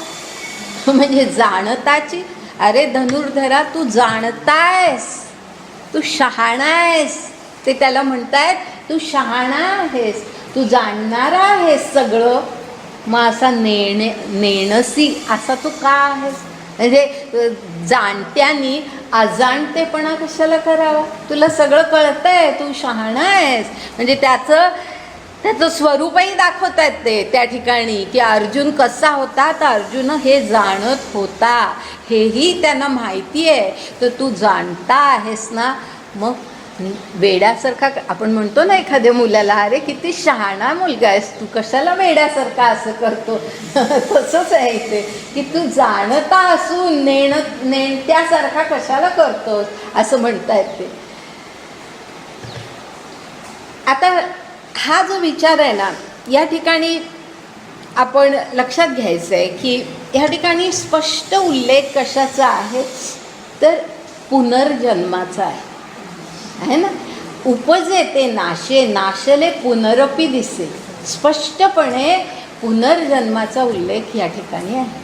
म्हणजे जाणताची, अरे धनुर्धरा तू जाणतायस, तू शहाणा आहेस, ते त्याला म्हणतायत तू शहाणा आहेस, तू जाणणारा आहेस सगळं, मग असा नेणसी असा तू का आहेस. म्हणजे जाणत्यानी अजाणतेपणा कशाला करावा, तुला सगळं कळतंय, तू शहाणा आहेस. म्हणजे त्याचं स्वरूपही दाखवत आहेत ते त्या ठिकाणी, की अर्जुन कसा होता, तर अर्जुन हे जाणत होता, हेही त्यांना माहिती आहे. तर तू जाणता आहेस ना, मग वेड्यासारखा, आपण म्हणतो ना एखाद्या मुलाला, अरे किती शहाणा मुलगा आहेस तू, कशाला वेड्यासारखा असं करतो. तसंच आहे ते, की तू जाणता असून नेणत्यासारखा कशाला करतोस असं म्हणतायत ते. आता हा जो विचार आहे ना, या ठिकाणी आपण लक्षात घ्यायचं आहे की ह्या ठिकाणी स्पष्ट उल्लेख कशाचा आहे, तर पुनर्जन्माचा आहे ना. उपजे ते नाशे, नाशले पुनरपी दिसे. स्पष्टपणे पुनर्जन्माचा उल्लेख या ठिकाणी आहे.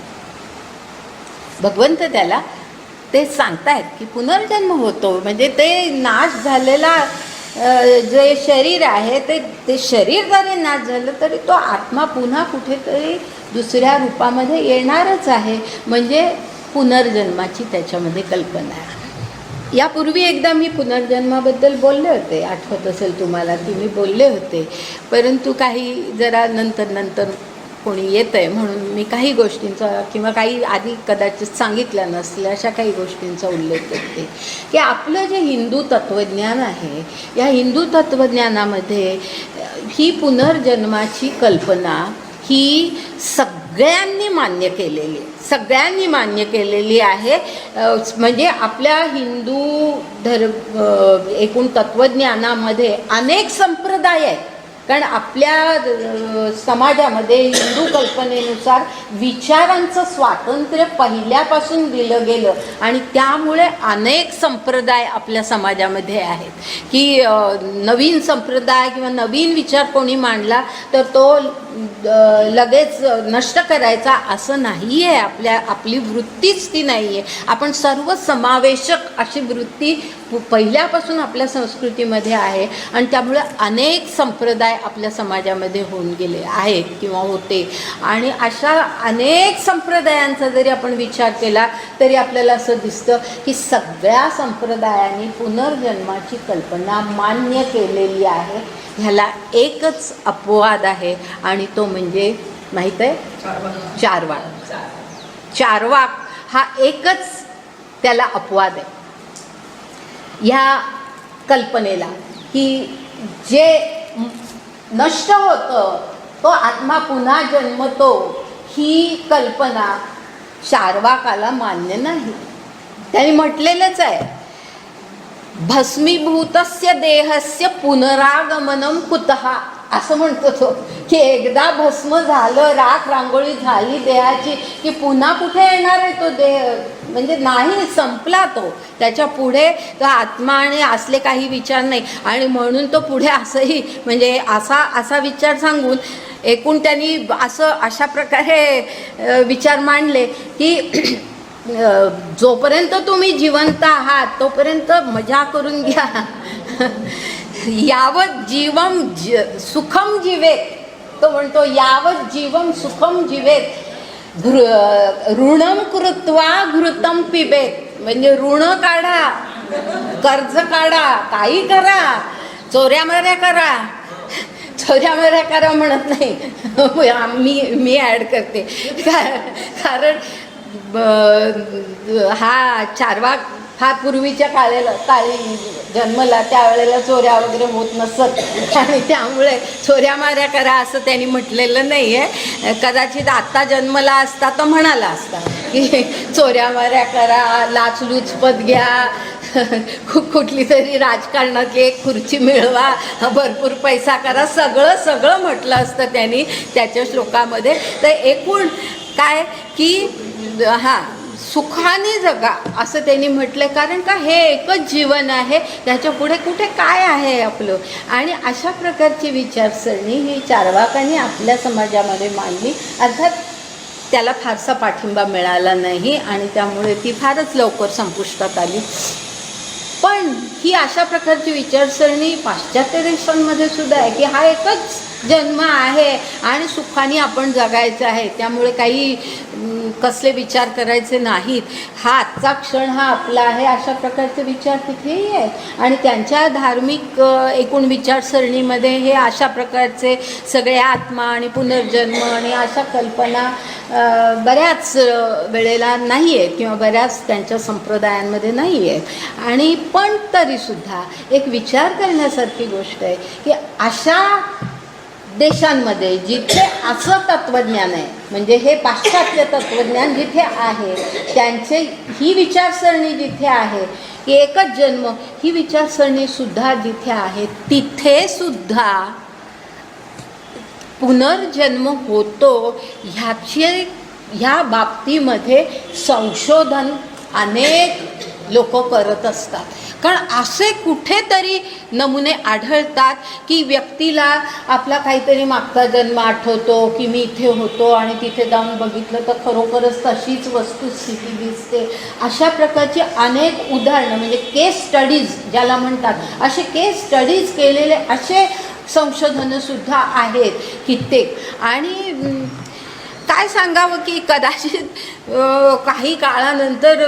भगवंत त्याला ते सांगतायत की पुनर्जन्म होतो, म्हणजे ते नाश झालेला जे शरीर आहे ते शरीर जरी नाश झालं तरी तो आत्मा पुन्हा कुठेतरी दुसऱ्या रूपामध्ये येणारच आहे. म्हणजे पुनर्जन्माची त्याच्यामध्ये कल्पना आहे. यापूर्वी एकदा मी पुनर्जन्माबद्दल बोलले होते, आठवत असेल तुम्हाला की मी बोलले होते, परंतु काही जरा नंतर कोणी येतं आहे म्हणून मी काही गोष्टींचा, किंवा काही आधी कदाचित सांगितल्या नसल्या अशा काही गोष्टींचा उल्लेख करते. की आपलं जे हिंदू तत्त्वज्ञान आहे, या हिंदू तत्त्वज्ञानामध्ये ही पुनर्जन्माची कल्पना ही सगळ्यांनी मान्य केलेली आहे. म्हणजे आपल्या हिंदू एकूण तत्त्वज्ञानामध्ये अनेक संप्रदाय आहेत, कारण आपल्या समाजामध्ये हिंदू कल्पनेनुसार विचारांचं स्वातंत्र्य पहिल्यापासून दिलं गेलं आणि त्यामुळे अनेक संप्रदाय आपल्या समाजामध्ये आहेत की नवीन संप्रदाय किंवा नवीन विचार कोणी मांडला तर तो लगेच नष्ट करायचा असं नाही आहे. आपली वृत्तीच ती नाही आहे. आपण सर्व समावेशक अशी वृत्ती पहिल्यापासून आपल्या संस्कृतीमध्ये आहे आणि त्यामुळे अनेक संप्रदाय आपल्या समाजामध्ये होऊन गेले आहेत किंवा होते. आणि अशा अनेक संप्रदायांचा जरी आपण विचार केला तरी आपल्याला असं दिसतं की सगळ्या संप्रदायांनी पुनर्जन्माची कल्पना मान्य केलेली आहे. ह्याला एकच अपवाद आहे आणि तो म्हणजे माहीत आहे, चारवाक. चारवाक हा एकच त्याला अपवाद आहे ह्या कल्पनेला की जे नष्ट होतं तो आत्मा पुन्हा जन्मतो ही कल्पना चारवाकाला मान्य नाही. त्यांनी म्हटलेलंच आहे, भस्मीभूतस्य देहस्य पुनरागमनम कुतः, असं म्हणतो तो की एकदा भस्म झालं, राख रांगोळी झाली देहाची की पुन्हा कुठे येणार आहे तो देह, म्हणजे नाही, संपला तो. त्याच्या पुढे तो आत्मा आणि असले काही विचार नाही. आणि म्हणून तो पुढे असंही म्हणजे असा विचार सांगून एकूण त्यांनी अशा प्रकारे विचार मांडले की जोपर्यंत तुम्ही जिवंत आहात तोपर्यंत मजा करून घ्या. यावत जीवम सुखम जीवेत, तो म्हणतो यावत जीवम सुखम जीवेत ऋणम कृत्वा घृतम पिबेत. म्हणजे ऋण काढा, कर्ज काढा, काही करा, चोऱ्यामाऱ्या करा. चोऱ्यामाऱ्या करा म्हणत नाही, मी ॲड करते कारण हा चारवाक हा पूर्वीच्या काळी जन्मला त्यावेळेला चोऱ्या वगैरे होत नसत आणि त्यामुळे चोऱ्या माऱ्या करा असं त्यांनी म्हटलेलं नाही आहे. कदाचित आत्ता जन्मला असता तर म्हणाला असता की चोऱ्या माऱ्या करा, लाचलुचपत घ्या, कुठली तरी राजकारणातली एक खुर्ची मिळवा, भरपूर पैसा करा, सगळं म्हटलं असतं त्यांनी त्याच्या श्लोकामध्ये. तर एकूण काय की सुखाने जगा असं त्यांनी म्हटलं. कारण का हे एकच जीवन आहे, त्याच्या पुढे कुठे काय आहे आपलं. आणि अशा प्रकारची विचारसरणी ही चारवाकांनी आपल्या समाजामध्ये मांडली. अर्थात त्याला फारसा पाठिंबा मिळाला नाही आणि त्यामुळे ती फारच लवकर संपुष्टात आली. पण ही अशा प्रकारची विचारसरणी पाश्चात्य देशांमध्ये सुद्धा आहे की हा एकच जन्म आहे आणि सुखाने आपण जगायचं आहे, त्यामुळे काही कसले विचार करायचे नाहीत, हा आजचा क्षण हा आपला आहे, अशा प्रकारचे विचार तिथेही आहेत. आणि त्यांच्या धार्मिक एकूण विचारसरणीमध्ये हे अशा प्रकारचे सगळे आत्मा आणि पुनर्जन्म आणि अशा कल्पना बऱ्याच वेळेला नाही आहेत किंवा बऱ्याच त्यांच्या संप्रदायांमध्ये नाही आहेत. आणि पण तरीसुद्धा एक विचार करण्यासारखी गोष्ट आहे की अशा देशांमध्ये जिथे असं तत्त्वज्ञान आहे, म्हणजे हे पाश्चात्य तत्त्वज्ञान जिथे आहे, त्यांचे ही विचारसरणी जिथे आहे की एकच जन्म ही विचारसरणीसुद्धा जिथे आहे तिथेसुद्धा पुनर्जन्म होतो ह्या बाबतीमध्ये संशोधन अनेक लोक करत असतात. कारण असे कुठेतरी नमुने आढळतात की व्यक्तीला आपला काहीतरी मागचा जन्म आठवतो की मी इथे होतो आणि तिथे जाऊन बघितलं तर खरोखरच तशीच वस्तुस्थिती दिसते. अशा प्रकारची अनेक उदाहरणं म्हणजे केस स्टडीज ज्याला म्हणतात, असे केस स्टडीज केलेले असे संशोधनंसुद्धा आहेत कित्येक. आणि काय सांगावं की कदाचित काही काळानंतर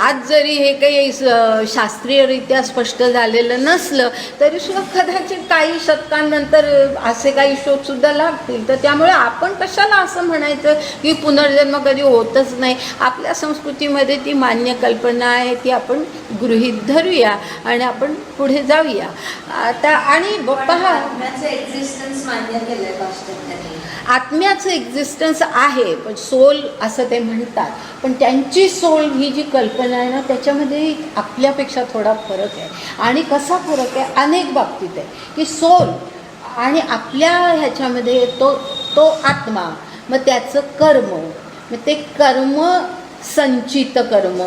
आज जरी हे काही शास्त्रीयरित्या स्पष्ट झालेलं नसलं तरीसुद्धा कदाचित काही शतकांनंतर असे काही शोधसुद्धा लागतील. तर त्यामुळे आपण कशाला असं म्हणायचं की पुनर्जन्म कधी होतच नाही. आपल्या संस्कृतीमध्ये ती मान्य कल्पना आहे, ती आपण गृहीत धरूया आणि आपण पुढे जाऊया. आता आणि पहा, एक्झिस्टन्स मान्य केलंय पाश्चात्याने. आत्म्याचं एक्झिस्टन्स आहे, पण सोल असं ते म्हणतात. पण त्यांची सोल ही जी कल्पना आहे ना त्याच्यामध्ये आपल्यापेक्षा थोडा फरक आहे. आणि कसा फरक आहे, अनेक बाबतीत आहे की सोल आणि आपल्या ह्याच्यामध्ये तो तो आत्मा, मग त्याचं कर्म, मग ते कर्म संचित कर्म,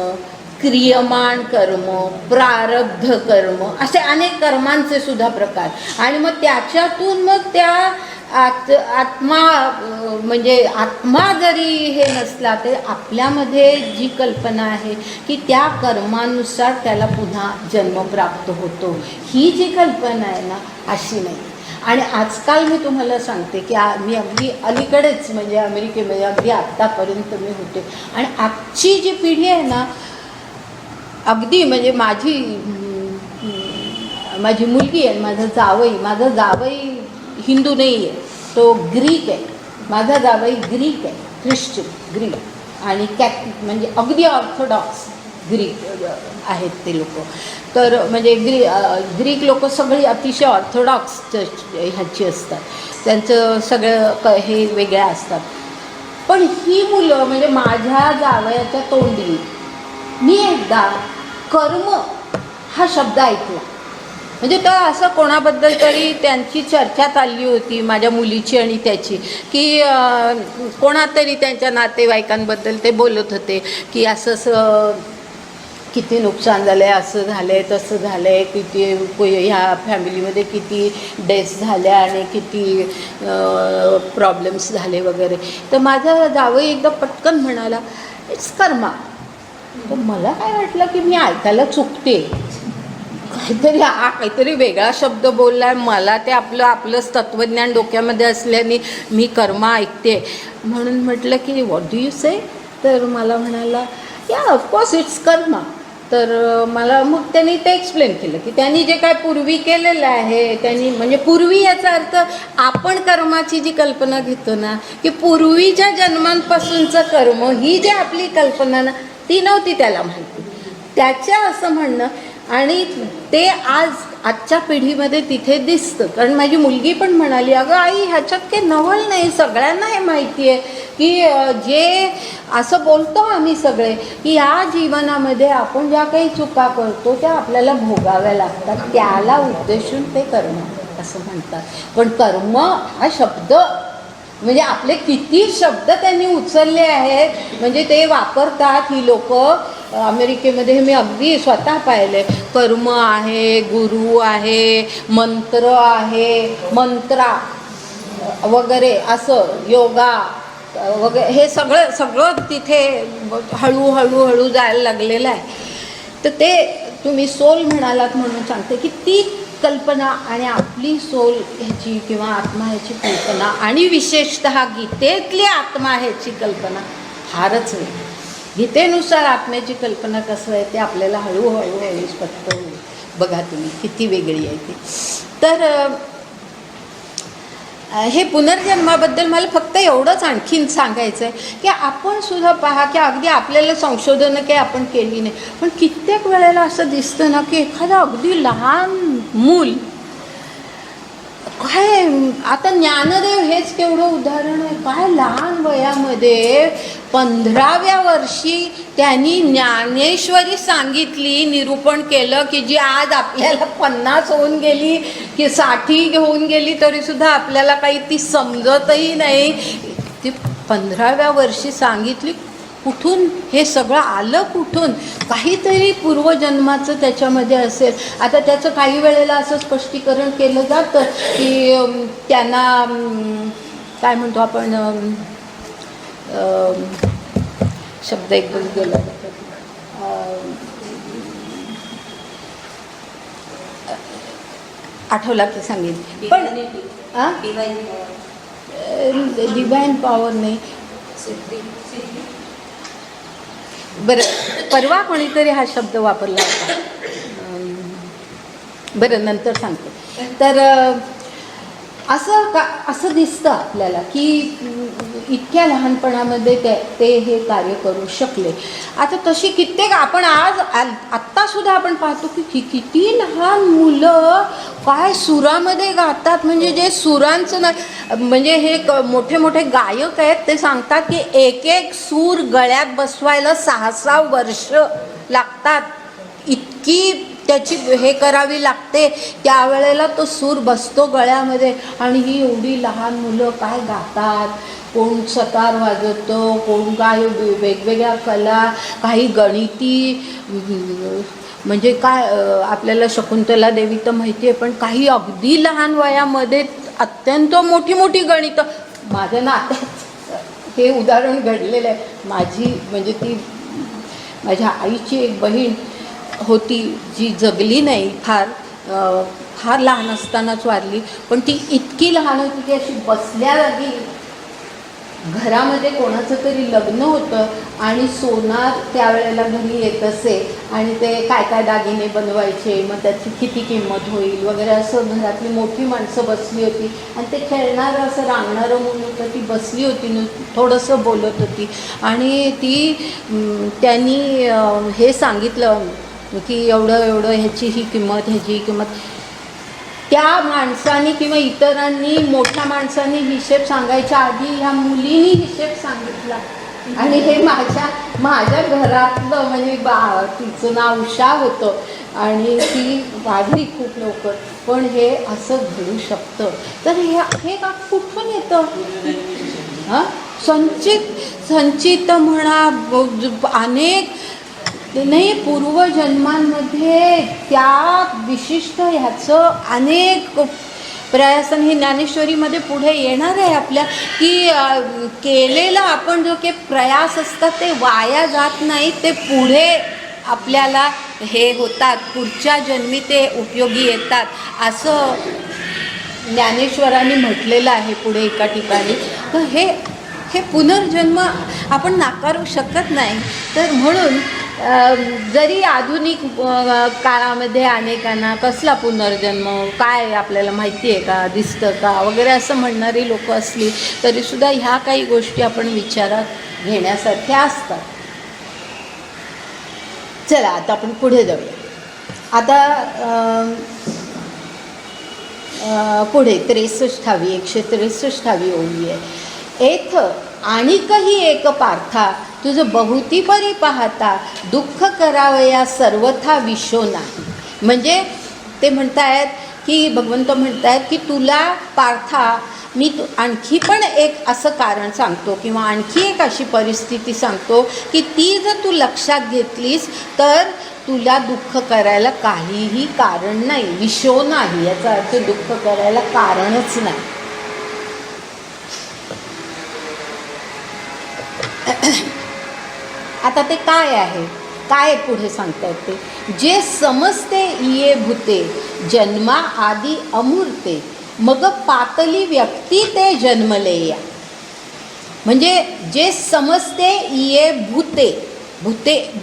क्रियमाण कर्म, प्रारब्ध कर्म, असे अनेक कर्मांचे सुद्धा प्रकार. आणि मग त्याच्यातून मग त्या आत्मा म्हणजे आत्मा जरी हे नसला तरी आपल्यामध्ये जी कल्पना आहे की त्या कर्मानुसार त्याला पुन्हा जन्म प्राप्त होतो, ही जी कल्पना आहे ना, अशी नाही. आणि आजकाल मी तुम्हाला सांगते की मी अगदी अलीकडेच म्हणजे अमेरिकेमध्ये अगदी आत्तापर्यंत मी होते, आणि आजची जी पिढी आहे ना, अगदी म्हणजे माझी मुलगी आहे, माझा जावई हिंदू नाही आहे, तो ग्रीक आहे. माझा जावई ग्रीक आहे, ख्रिश्चन ग्रीक, आणि कॅथलिक म्हणजे अगदी ऑर्थोडॉक्स ग्रीक आहेत ते लोक. तर म्हणजे ग्रीक लोक सगळी अतिशय ऑर्थोडॉक्स ह्याची असतात, त्यांचं सगळं हे वेगळ्या असतात. पण ही मुलं म्हणजे माझ्या जावयाच्या तोंडी मी एकदा कर्म हा शब्द ऐकला. म्हणजे तर असं कोणाबद्दल तरी त्यांची चर्चा चालली होती, माझ्या मुलीची आणि त्याची, की कोणातरी त्यांच्या नातेवाईकांबद्दल ते बोलत होते की असं किती नुकसान झालं आहे, असं झालं आहे, तसं झालं आहे, किती ह्या फॅमिलीमध्ये किती डेथ्स झाल्या आणि किती प्रॉब्लेम्स झाले वगैरे. तर माझा जावई एकदा पटकन म्हणाला, इट्स कर्मा. तर मला काय वाटलं की मी ऐकायला चुकते, काहीतरी वेगळा शब्द बोलला आहे, मला ते आपलंच तत्त्वज्ञान डोक्यामध्ये असल्याने मी कर्मा ऐकते. म्हणून म्हटलं की व्हॉट डू यू से. तर मला म्हणाला या ऑफकोर्स इट्स कर्मा. तर मला मग त्यांनी ते एक्सप्लेन केलं की त्यांनी जे काय पूर्वी केलेलं आहे, त्यांनी म्हणजे पूर्वी याचा अर्थ आपण कर्माची जी कल्पना घेतो ना, की पूर्वीच्या जन्मांपासूनचं कर्म ही जी आपली कल्पना ना, ती नव्हती त्याला माहिती, त्याच्या असं म्हणणं. आणि ते आजच्या पिढीमध्ये तिथे दिसतं. कारण माझी मुलगी पण म्हणाली, अगं आई ह्याच्यात काही नवल नाही, सगळ्यांना हे माहिती आहे की जे असं बोलतो आम्ही सगळे की या जीवनामध्ये आपण ज्या काही चुका करतो त्या आपल्याला भोगाव्या लागतात, त्याला उद्देशून ते कर्म असं म्हणतात. पण कर्म हा शब्द म्हणजे आपले किती शब्द त्यांनी उचलले आहेत, म्हणजे ते वापरतात ही लोक अमेरिकेमध्ये. मी अगदी स्वतः पाहिले, कर्म आहे, गुरु आहे, मंत्र आहे, मंत्रा वगैरे असं, योगा वगैरे, हे सगळं तिथे हळूहळू जायला लागलेलं आहे. तर ते तुम्ही सोल म्हणालात म्हणून सांगते की ती कल्पना आणि आपली सोल ह्याची किंवा आत्मा ह्याची कल्पना आणि विशेषतः गीतेतली आत्मा ह्याची कल्पना फारच वेगळी. गीतेनुसार आत्म्याची कल्पना कसं आहे ते आपल्याला हळूहळू स्पष्ट होईल. बघा तुम्ही किती वेगळी आहे ती. तर हे पुनर्जन्माबद्दल मला फक्त एवढंच आणखीन सांगायचं आहे की आपण सुद्धा पहा की अगदी आपल्याला संशोधनं काही आपण केली नाही, पण कित्येक वेळेला असं दिसतं ना की एखादं अगदी लहान मूल, काय आता ज्ञानदेव हेच केवढं उदाहरण आहे, काय लहान वयामध्ये 15व्या वर्षी त्यांनी ज्ञानेश्वरी सांगितली, निरूपण केलं की जी आज आपल्याला 50 होऊन गेली की 60 होऊन गेली तरीसुद्धा आपल्याला काही ती समजतही नाही. ती 15व्या वर्षी सांगितली. कुठून हे सगळं आलं, कुठून? काहीतरी पूर्वजन्माचं त्याच्यामध्ये असेल. आता त्याचं काही वेळेला असं स्पष्टीकरण केलं जातं की त्यांना काय म्हणतो आपण, शब्द एकदम गेला, आठवला की सांगेन. पण डिवाइन पॉवर नाही. बरं, परवा कोणीतरी हा शब्द वापरला होता, बरं नंतर सांगते. तर असं दिसतं आपल्याला की इतक्या लहानपणामध्ये ते हे कार्य करू शकले. आता तशी कित्येक आपण आत्तासुद्धा आपण पाहतो की किती लहान मुलं काय सुरामध्ये गातात. म्हणजे जे सुरांचं ना, म्हणजे हे मोठे मोठे गायक आहेत ते सांगतात की एक एक सूर गळ्यात बसवायला 6-6 वर्ष लागतात. इतकी त्याची हे करावी लागते, त्यावेळेला तो सूर बसतो गळ्यामध्ये. आणि ही एवढी लहान मुलं काय गातात, कोण सतार वाजवतो, कोण काय वेगवेगळ्या कला, काही गणिती, म्हणजे काय आपल्याला शकुंतला देवी तर माहिती आहे, पण काही अगदी लहान वयामध्ये अत्यंत मोठी मोठी गणितं. माझ्या नात्यात हे उदाहरण घडलेलं आहे. माझी म्हणजे ती माझ्या आईची एक बहीण होती जी जगली नाही, फार लहान असतानाच वारली. पण ती इतकी लहान होती की अशी बसल्या जागी घरामध्ये कोणाचं तरी लग्न होतं आणि सोनार त्यावेळेला घरी येत असे आणि ते काय काय दागिने बनवायचे, मग त्याची किती किंमत होईल वगैरे असं घरातली मोठी माणसं बसली होती आणि ते खेळणारं असं रांगणारं मुलं होतं, ती बसली होती, थोडंसं बोलत होती. आणि त्यांनी हे सांगितलं की एवढं एवढं ह्याची ही किंमत, ह्याची ही किंमत. त्या माणसानी किंवा इतरांनी, मोठ्या माणसांनी हिशेब सांगायच्या आधी ह्या मुलीनी हिशेब सांगितला. आणि हे माझ्या घरातलं म्हणजे तिचं नाव उषा होतं आणि ती वाढली खूप लवकर. पण हे असं घडू शकतं. तर हे का कुठून येतं? हां, संचित म्हणा, अनेक नाही, पूर्वजन्मांमध्ये त्या विशिष्ट ह्याचं अनेक प्रयासन हे ज्ञानेश्वरीमध्ये पुढे येणार आहे आपल्या, की केलेलं आपण जो काही प्रयास असतात ते वाया जात नाही, ते पुढे आपल्याला हे होतात, पुढच्या जन्मी ते उपयोगी येतात असं ज्ञानेश्वरांनी म्हटलेलं आहे पुढे एका ठिकाणी. तर हे पुनर्जन्म आपण नाकारू शकत नाही. तर म्हणून जरी आधुनिक काळामध्ये अनेकांना कसला पुनर्जन्म, काय आपल्याला माहिती आहे का, दिसतं का वगैरे असं म्हणणारी लोक असली तरीसुद्धा ह्या काही गोष्टी आपण विचारात घेण्यासारख्या असतात. चला आता आपण पुढे जाऊया. आता पुढे 163वी ओळी आहे. एथ आणिकही एक पार्था, तुझं बहुती परी पाहता, दुःख करावया सर्वथा विशो नाही. म्हणजे ते म्हणतायत की भगवंत म्हणतायत की तुला पार्था मी आणखी पण एक असं कारण सांगतो किंवा आणखी एक अशी परिस्थिती सांगतो की ती जर तू लक्षात घेतलीस तर तुला दुःख करायला काहीही कारण नाही, विशो नाही. याचा अर्थ दुःख करायला कारणच नाही. आता ते काय आहे, काय पुढे सांगतात ते, जे समजते इये भूते जन्मा आदी अमूर्ते, मग पातली व्यक्ती ते जन्मलेया. म्हणजे जे समजते इये भूते,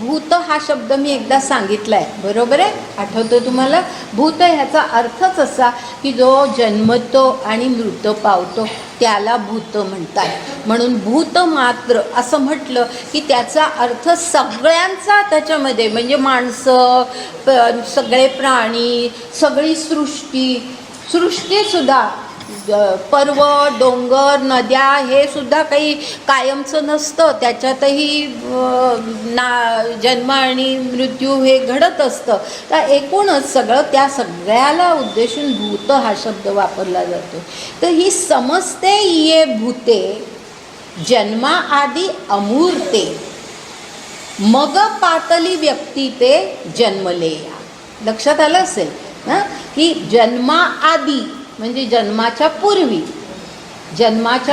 भूत हा शब्द मी एकदा सांगितला आहे, बरोबर आहे, आठवतं तुम्हाला? भूत ह्याचा अर्थच असा की जो जन्मतो आणि मृत पावतो त्याला भूत म्हणतात. म्हणून भूत मात्र असं म्हटलं की त्याचा अर्थ सगळ्यांचा त्याच्यामध्ये, म्हणजे माणसं, सगळे प्राणी, सगळी सृष्टीसुद्धा, पर्वत, डोंगर, नद्या, हे सुद्धा काही कायमचं नसतं, त्याच्यातही जन्म आणि मृत्यू हे घडत असतं. तर एकूणच सगळं त्या सगळ्याला उद्देशून भूत हा शब्द वापरला जातो. तर ही समजते ये भूते जन्मा आदी अमूर्ते, मग पातली व्यक्ती ते जन्मलेया. लक्षात आलं असेल ना की जन्मा आधी म्हणजे जन्माच्या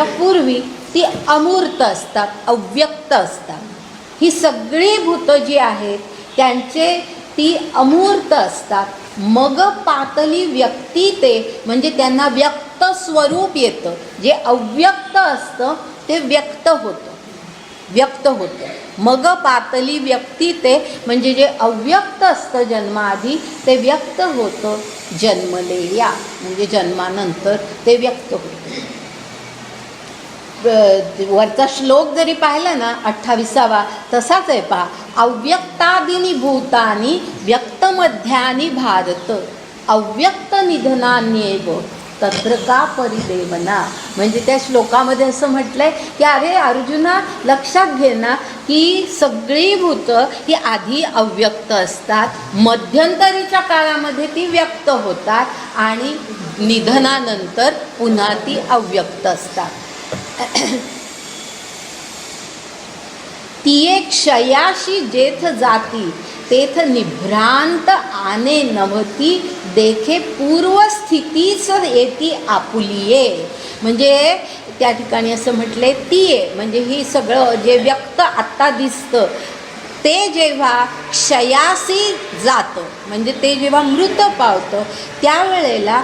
पूर्वी ती अमूर्त असतात, अव्यक्त असतात. ही सगळी भूतं जी आहेत त्यांचे ती अमूर्त असतात. मग पातली व्यक्ती ते म्हणजे त्यांना व्यक्त स्वरूप येतं. जे अव्यक्त असतं ते व्यक्त होतं. मग पातली व्यक्ती ते म्हणजे जे अव्यक्त असतं जन्माआधी ते व्यक्त होतं जन्मलेया, म्हणजे जन्मानंतर ते व्यक्त होतं. वरचा श्लोक जरी पाहिला ना 28वा तसाच आहे पहा. अव्यक्तादिनी भूतानी व्यक्तमध्यानी भारत, अव्यक्त निधनान्येव तत्र का परिदेवना. म्हणजे त्या श्लोकामध्ये असं म्हटलंय की अरे अर्जुना, लक्षात घे ना की सगळी भूतं ही आधी अव्यक्त असतात, मध्यंतरीच्या काळामध्ये ती व्यक्त होतात आणि निधनानंतर पुन्हा ती अव्यक्त असतात. ती एक क्षयाशी जेथ जाती तेथ निभ्रांत आने नभती देखे पूर्वस्थितीच येती आपुलिये. म्हणजे त्या ठिकाणी असं म्हटलंय ती आहे म्हणजे ही सगळं जे व्यक्त आत्ता दिसतं ते जेव्हा क्षयासी जातं म्हणजे ते जेव्हा मृत पावतं त्यावेळेला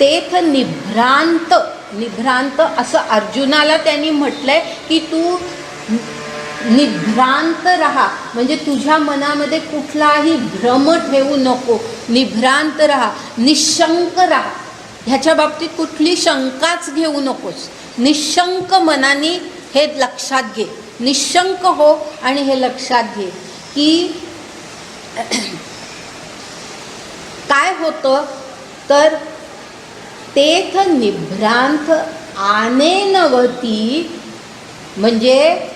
तेथ निभ्रांत, निभ्रांत असं अर्जुनाला त्यांनी म्हटलंय की तू निभ्रांत राहा म्हणजे तुझ्या मनामध्ये कुठलाही भ्रम ठेवू नको, निभ्रांत राहा, निशंक राहा. ह्याच्या बाबतीत कुठली शंकाच घेऊ नकोस, निशंक मनाने हे लक्षात घे, निशंक हो आणि हे लक्षात घे की काय होतं तर तेथ निभ्रांत आनेनवती म्हणजे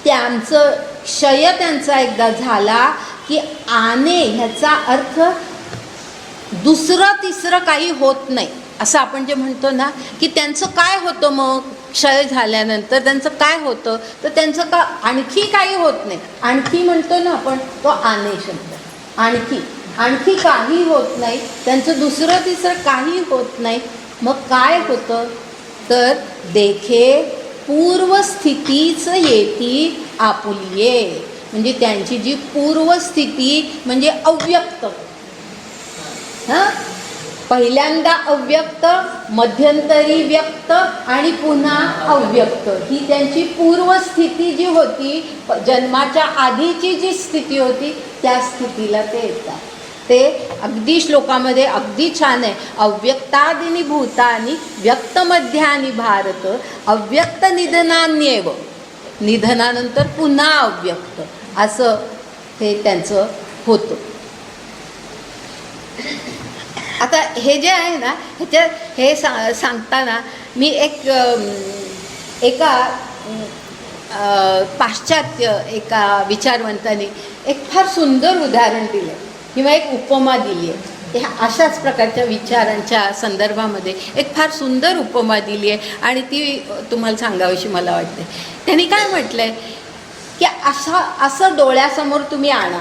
त्यांचं क्षय त्यांचा एकदा झाला की आने ह्याचा अर्थ दुसरं तिसरं काही होत नाही असं आपण जे म्हणतो ना की त्यांचं काय होतं मग क्षय झाल्यानंतर त्यांचं काय होतं तर त्यांचं का आणखी काही होत नाही. आणखी म्हणतो ना आपण तो आने शब्द, आणखी काही होत नाही, त्यांचं दुसरं तिसरं काही होत नाही. मग काय होतं तर देखे पूर्वस्थितीच येती आपुलिये म्हणजे त्यांची जी पूर्वस्थिती म्हणजे अव्यक्त, हां पहिल्यांदा अव्यक्त, मध्यंतरी व्यक्त आणि पुन्हा अव्यक्त, ही त्यांची पूर्वस्थिती जी होती जन्माच्या आधीची जी स्थिती होती त्या स्थितीला ते येतात. ते अगदी श्लोकामध्ये अगदी छान आहे. अव्यक्तादिनी भूतानी व्यक्तमध्यानी भारत अव्यक्त निधनान्येव, निधनानंतर पुन्हा अव्यक्त असं हे त्यांचं होतं. आता हे जे आहे ना ह्याच्यात हे सांगताना मी एका पाश्चात्य एका विचारवंताने एक फार सुंदर उदाहरण दिलं किंवा एक उपमा दिली आहे. ह्या अशाच प्रकारच्या विचारांच्या संदर्भामध्ये एक फार सुंदर उपमा दिली आहे आणि ती तुम्हाला सांगावीशी मला वाटते. त्यांनी काय म्हटलं आहे की असं डोळ्यासमोर तुम्ही आणा,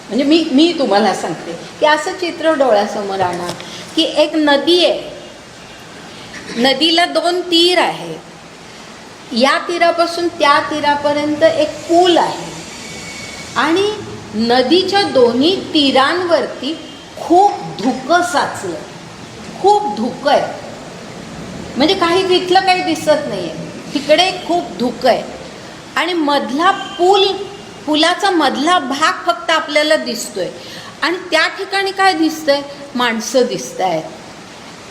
म्हणजे मी तुम्हाला सांगते की असं चित्र डोळ्यासमोर आणा की एक नदी आहे, नदीला 2 तीर आहेत, या तीरापासून त्या तीरापर्यंत एक पूल आहे आणि नदीच्या दोन्ही तीरांवरती खूप धुकं साचलं, खूप धुकं आहे म्हणजे काही तिथलं काही दिसत नाही आहे, तिकडे खूप धुकं आहे आणि मधला पुलाचा मधला भाग फक्त आपल्याला दिसतोय आणि त्या ठिकाणी काय दिसतंय, माणसं दिसत आहेत,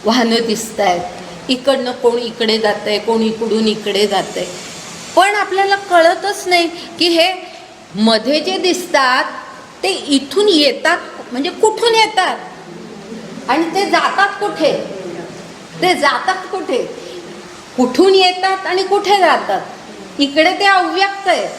वाहनं दिसत आहेत, इकडनं कोण इकडे जात आहे, कोण इकडून इकडे जात आहे, पण आपल्याला कळतच नाही की हे मध्ये जे दिसतात ते इथून येतात म्हणजे कुठून येतात आणि ते जातात कुठे, कुठून येतात आणि कुठे जातात. इकडे ते अव्यक्त आहेत,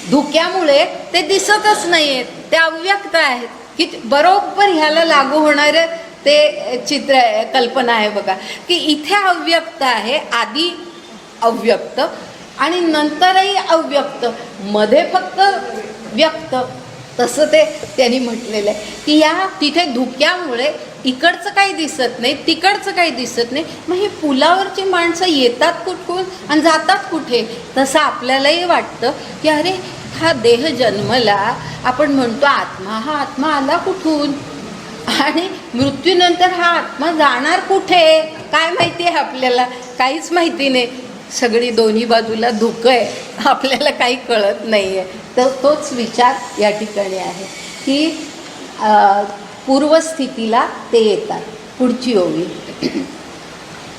धुक्यामुळे ते दिसतच नाही आहेत, ते अव्यक्त आहेत की बरोबर ह्याला लागू होणारं ते चित्र कल्पना आहे बघा की इथे अव्यक्त आहे, आधी अव्यक्त आणि नंतरही अव्यक्त, मध्ये फक्त व्यक्त. तसं ते त्यांनी म्हटलेलं आहे की या तिथे धुक्यामुळे इकडचं काही दिसत नाही, तिकडचं काही दिसत नाही, मग ही पुलावरची माणसं येतात कुठून आणि जातात कुठे. तसं आपल्यालाही वाटतं की अरे हा देह जन्मला, आपण म्हणतो आत्मा, हा आत्मा आला कुठून आणि मृत्यूनंतर हा आत्मा जाणार कुठे, काय माहिती आहे आपल्याला, काहीच माहिती नाही. सगळी दोन्ही बाजूला धुकं आहे, आपल्याला काही कळत नाही आहे. तर तोच विचार या ठिकाणी आहे की पूर्वस्थितीला ते येतात. पुढची ओवी,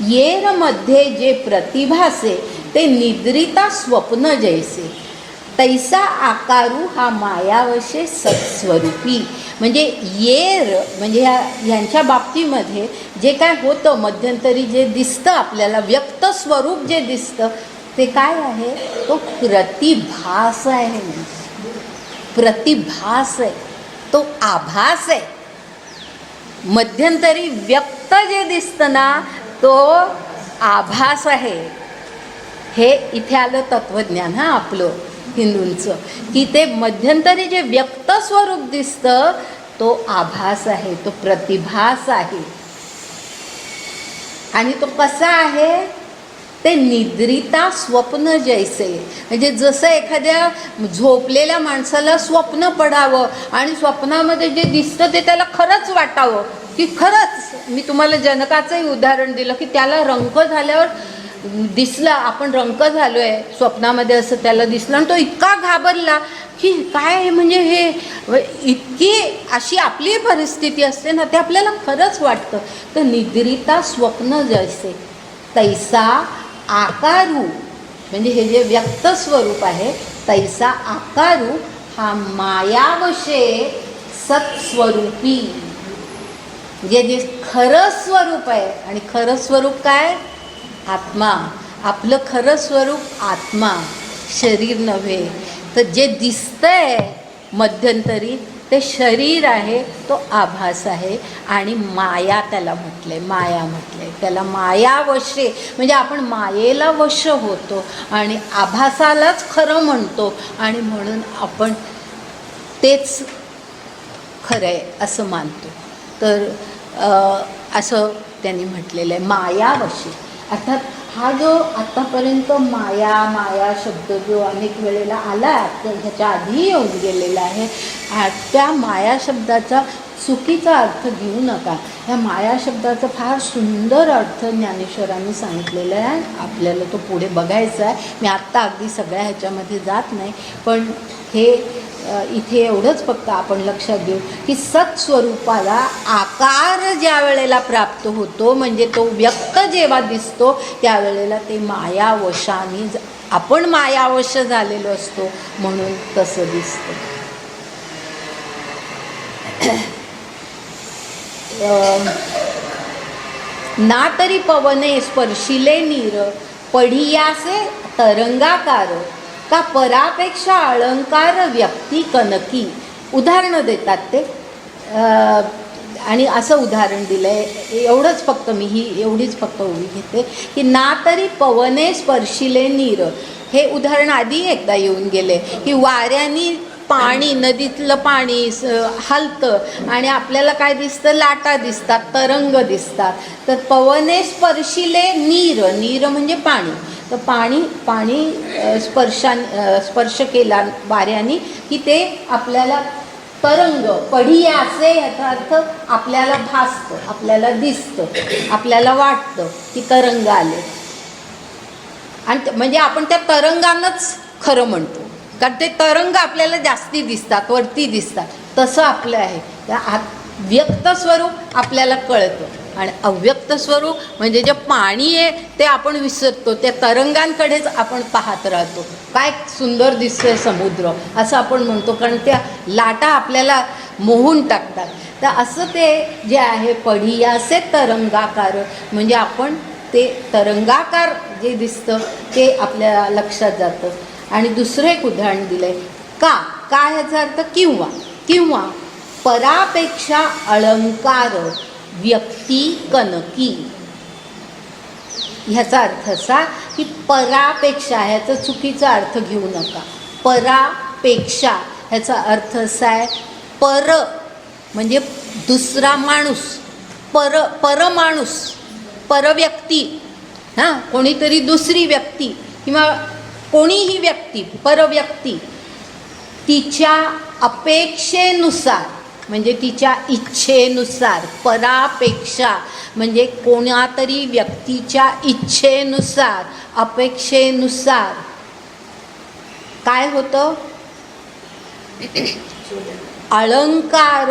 येर मध्ये जे प्रतिभासे ते निद्रिता स्वप्न जैसे तैसा आकारू हा मायावशे सत्स्वरूपी. म्हणजे येर म्हणजे ह्यांच्या बाबतीमध्ये जे काय होतं मध्यंतरी जे दिसतं आपल्याला व्यक्त स्वरूप जे दिसतं ते काय आहे, तो प्रतिभास आहे. प्रतिभास आहे, तो आभास आहे. मध्यंतरी व्यक्त जे दिसतं ना तो आभास आहे. हे इथे आलं तत्वज्ञान आपलं हिंदूंचं, की ते मध्यंतरी जे व्यक्त स्वरूप दिसतं तो आभास आहे, तो प्रतिभास आहे. आणि तो कसा आहे, ते निद्रिता स्वप्न जैसे, म्हणजे जसं एखाद्या झोपलेल्या माणसाला स्वप्न पडावं आणि स्वप्नामध्ये जे दिसतं ते त्याला खरंच वाटावं की खरंच. मी तुम्हाला जनकाचंही उदाहरण दिलं की त्याला रंक झाल्यावर दिसला, आपण रंक झालो आहे स्वप्नामध्ये असं त्याला दिसलं आणि तो इतका घाबरला की काय म्हणजे हे इतकी अशी आपली परिस्थिती असते ना, ते आपल्याला खरंच वाटतं. तर निद्रिता स्वप्न जैसे तैसा आकारू, म्हणजे हे जे व्यक्त स्वरूप आहे तैसा आकारू हा मायावशे सत्स्वरूपी, जे जे खरं स्वरूप आहे. आणि खरं स्वरूप काय, आत्मा. आपलं खरं स्वरूप आत्मा, शरीर नव्हे. तर जे दिसतंय मध्यंतरी ते शरीर आहे, तो आभास आहे. आणि माया त्याला म्हटले, माया म्हटले त्याला. मायावशे म्हणजे आपण मायेला वश होतो आणि आभासालाच खरं म्हणतो आणि म्हणून आपण तेच खरं आहे असं मानतो. तर असं त्यांनी म्हटलेलं आहे, मायावशे. अर्थात हा जो आत्तापर्यंत माया माया शब्द जो अनेक वेळेला आला, ह्याच्या आधी येऊन गेलेला आहे, त्या माया शब्दाचा चुकीचा अर्थ घेऊ नका. ह्या माया शब्दाचा फार सुंदर अर्थ ज्ञानेश्वरांनी सांगितलेला आहे. आपल्याला तो पुढे बघायचा आहे. मी आत्ता अगदी सगळ्या ह्याच्यामध्ये जात नाही, पण हे इथे एवढंच फक्त आपण लक्षात घेऊ की सत्स्वरूपाला आकार ज्या वेळेला प्राप्त होतो, म्हणजे तो व्यक्त जेव्हा दिसतो त्यावेळेला ते मायावशाने, आपण मायावश झालेलो असतो म्हणून तसं दिसतं. ना तरी पवने स्पर्शिले नीर पढियासे तरंगाकार का परापेक्षा अलंकार व्यक्ती कनकी. उदाहरणं देतात ते, आणि असं उदाहरण दिलं आहे. एवढंच फक्त मी एवढीच फक्त उभी घेते की ना तरी पवने स्पर्शिले नीर. हे उदाहरण आधी एकदा येऊन गेले की वाऱ्याने पाणी, नदीतलं पाणी हलतं आणि आपल्याला काय दिसतं, लाटा दिसतात, तरंग दिसतात. तर पवने स्पर्शिले नीर, नीर म्हणजे पाणी. तर पाणी स्पर्श केला वाऱ्याने की ते आपल्याला तरंग, पढियासे याचा अर्थ आपल्याला भासतं, आपल्याला दिसतं, आपल्याला वाटतं की तरंग आले. आणि म्हणजे आपण त्या तरंगांनाच खरं म्हणतो, कारण ते तरंग आपल्याला जास्ती दिसतात, वरती दिसतात. तसं आपलं आहे. त्या व्यक्त स्वरूप आपल्याला कळतं आणि अव्यक्त स्वरूप म्हणजे जे पाणी आहे ते आपण विसरतो, त्या तरंगांकडेच आपण पाहत राहतो. काय सुंदर दिसतोय समुद्र असं आपण म्हणतो, कारण त्या लाटा आपल्याला मोहून टाकतात. तर असं ते जे आहे पढियासे तरंगाकार, म्हणजे आपण ते तरंगाकार जे दिसतं ते आपल्या लक्षात जातं. आणि दुसरं एक उदाहरण दिलं आहे, का ह्याचा अर्थ किंवा, किंवा परापेक्षा अलंकार व्यक्ती कनकी. ह्याचा अर्थ असा की परापेक्षा, ह्याचा चुकीचा अर्थ घेऊ नका. परापेक्षा ह्याचा अर्थ असा आहे, पर म्हणजे दुसरा माणूस, परमाणूस, परव्यक्ती. हां, कोणीतरी दुसरी व्यक्ती किंवा कोणीही व्यक्ती, परव्यक्ती तिच्या अपेक्षेनुसार म्हणजे तिच्या इच्छेनुसार. परापेक्षा म्हणजे कोणातरी व्यक्तीच्या इच्छेनुसार, अपेक्षेनुसार काय होतं, अलंकार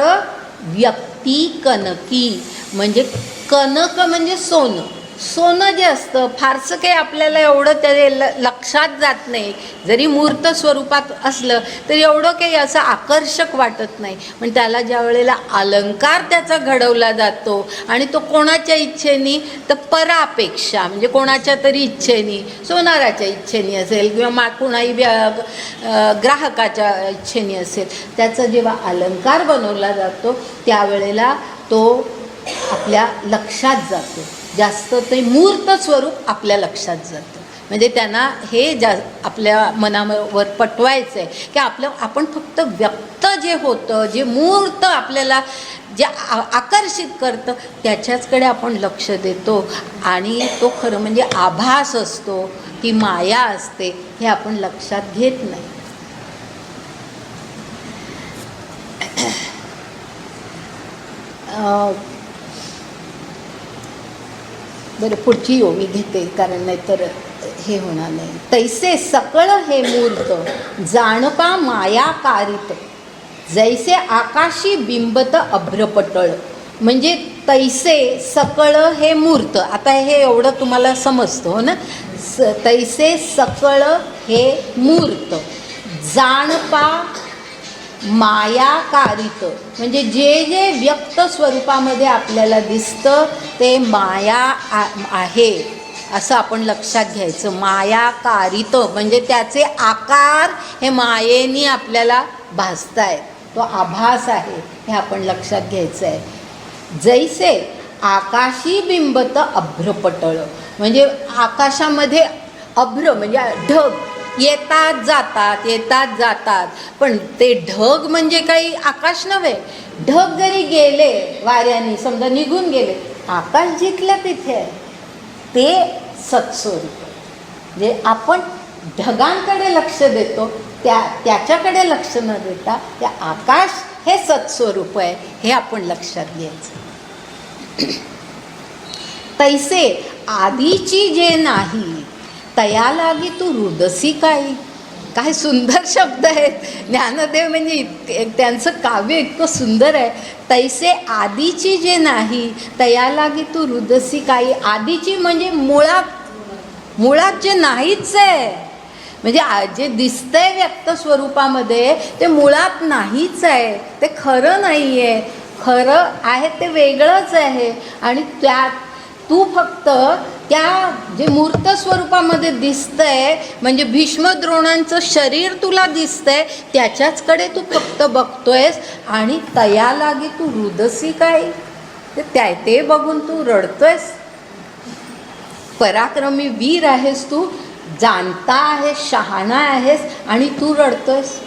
व्यक्ती कनकी. म्हणजे कनक म्हणजे सोनं, सोनं जे असतं फारसं काही आपल्याला एवढं ते लक्षात जात नाही. जरी मूर्त स्वरूपात असलं तरी एवढं काही असं आकर्षक वाटत नाही. पण त्याला ज्या वेळेला अलंकार त्याचा घडवला जातो आणि तो कोणाच्या इच्छेनी, तर परापेक्षा म्हणजे कोणाच्या तरी इच्छेनी, सोनाराच्या इच्छेनी असेल किंवा कुणाही ग्राहकाच्या इच्छेनी असेल, त्याचा जेव्हा अलंकार बनवला जातो त्यावेळेला तो आपल्या लक्षात जातो. जास्त ते मूर्त स्वरूप आपल्या लक्षात जातं. म्हणजे त्यांना हे आपल्या मनावर पटवायचं आहे की आपण फक्त व्यक्त जे होतं, जे मूर्त आपल्याला जे आकर्षित करतं त्याच्याचकडे आपण लक्ष देतो. आणि तो खरं म्हणजे आभास असतो, ती माया असते, हे आपण लक्षात घेत नाही. बरं, पुढची यो मी घेते, कारण नाहीतर हे होणार नाही. तैसे सकळ हे मूर्त जाणपा माया कारित, जैसे आकाशी बिंबत अभ्रपटळ. म्हणजे तैसे सकळ हे मूर्त. आता हे एवढं तुम्हाला समजतं हो ना. तैसे सकळ हे मूर्त जाणपा माया कारित, म्हणजे जे जे व्यक्त स्वरूपामध्ये आपल्याला दिसतं ते माया आहे असं आपण लक्षात घ्यायचं. माया कारित म्हणजे त्याचे आकार हे मायेनी आपल्याला भासतायत, तो आभास आहे, हे आपण लक्षात घ्यायचं आहे. जैसे आकाशी बिंबत अभ्रपटळ, म्हणजे आकाशामध्ये अभ्र म्हणजे ढग येतात जातात येतात जातात, पण ते ढग म्हणजे काही आकाश नव्हे. ढग जरी गेले वाऱ्याने, समजा निघून गेले, आकाश जिथल्या तिथे आहे, ते सत्स्वरूप. म्हणजे आपण ढगांकडे लक्ष देतो, त्याच्याकडे लक्ष न देता त्या आकाश हे सत्स्वरूप आहे, हे आपण लक्षात घ्यायचं. तैसे आधीची जे नाही तया लागी तू रुदसी काही. काय सुंदर शब्द आहेत. ज्ञानदेव म्हणजे त्यांचं काव्य इतकं सुंदर आहे. तैसे आधीची जे नाही तया लागी तू रुदसी काही. आधीची म्हणजे मुळात जे नाहीच आहे, म्हणजे जे दिसतंय व्यक्त स्वरूपामध्ये ते मुळात नाहीच आहे, ते खरं नाही आहे. खरं आहे ते वेगळंच आहे. आणि त्यात तू फक्त त्या जे मूर्त स्वरूपामध्ये दिसतंय, म्हणजे भीष्म द्रोणांचं शरीर तुला दिसतंय, त्याच्याचकडे तू फक्त बघतोयस. आणि तया लागी तू रुदसी काय, ते बघून तू रडतोयस. पराक्रमी वीर आहेस तू, जाणता आहेस, शहाणा आहेस, आणि तू रडतोयस.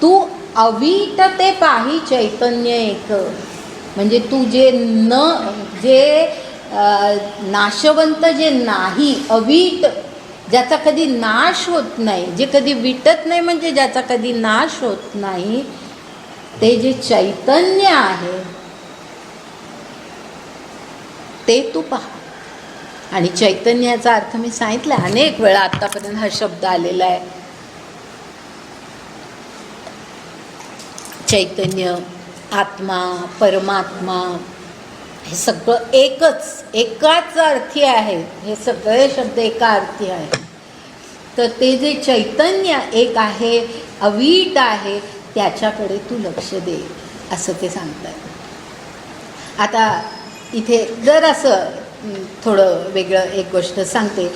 तू अवीट ते पाही चैतन्य एक, म्हणजे तू जे नाशवंत जे नाही, अवीट, ज्याचा कधी नाश होत नाही, जे कधी विटत नाही, म्हणजे ज्याचा कधी नाश होत नाही, ते जे चैतन्य आहे ते तू पहा. आणि चैतन्याचा अर्थ मी सांगितला अनेक वेळा, आतापर्यंत हा शब्द आलेला आहे. चैतन्य, आत्मा, परमात्मा, हे सगळं एकाच अर्थी आहे. हे सगळे शब्द एका अर्थी आहेत. तर ते जे चैतन्य एक आहे, अवीट आहे, त्याच्याकडे तू लक्ष दे, असं ते सांगतात. आता इथे जर असं थोडं वेगळं एक गोष्ट सांगते.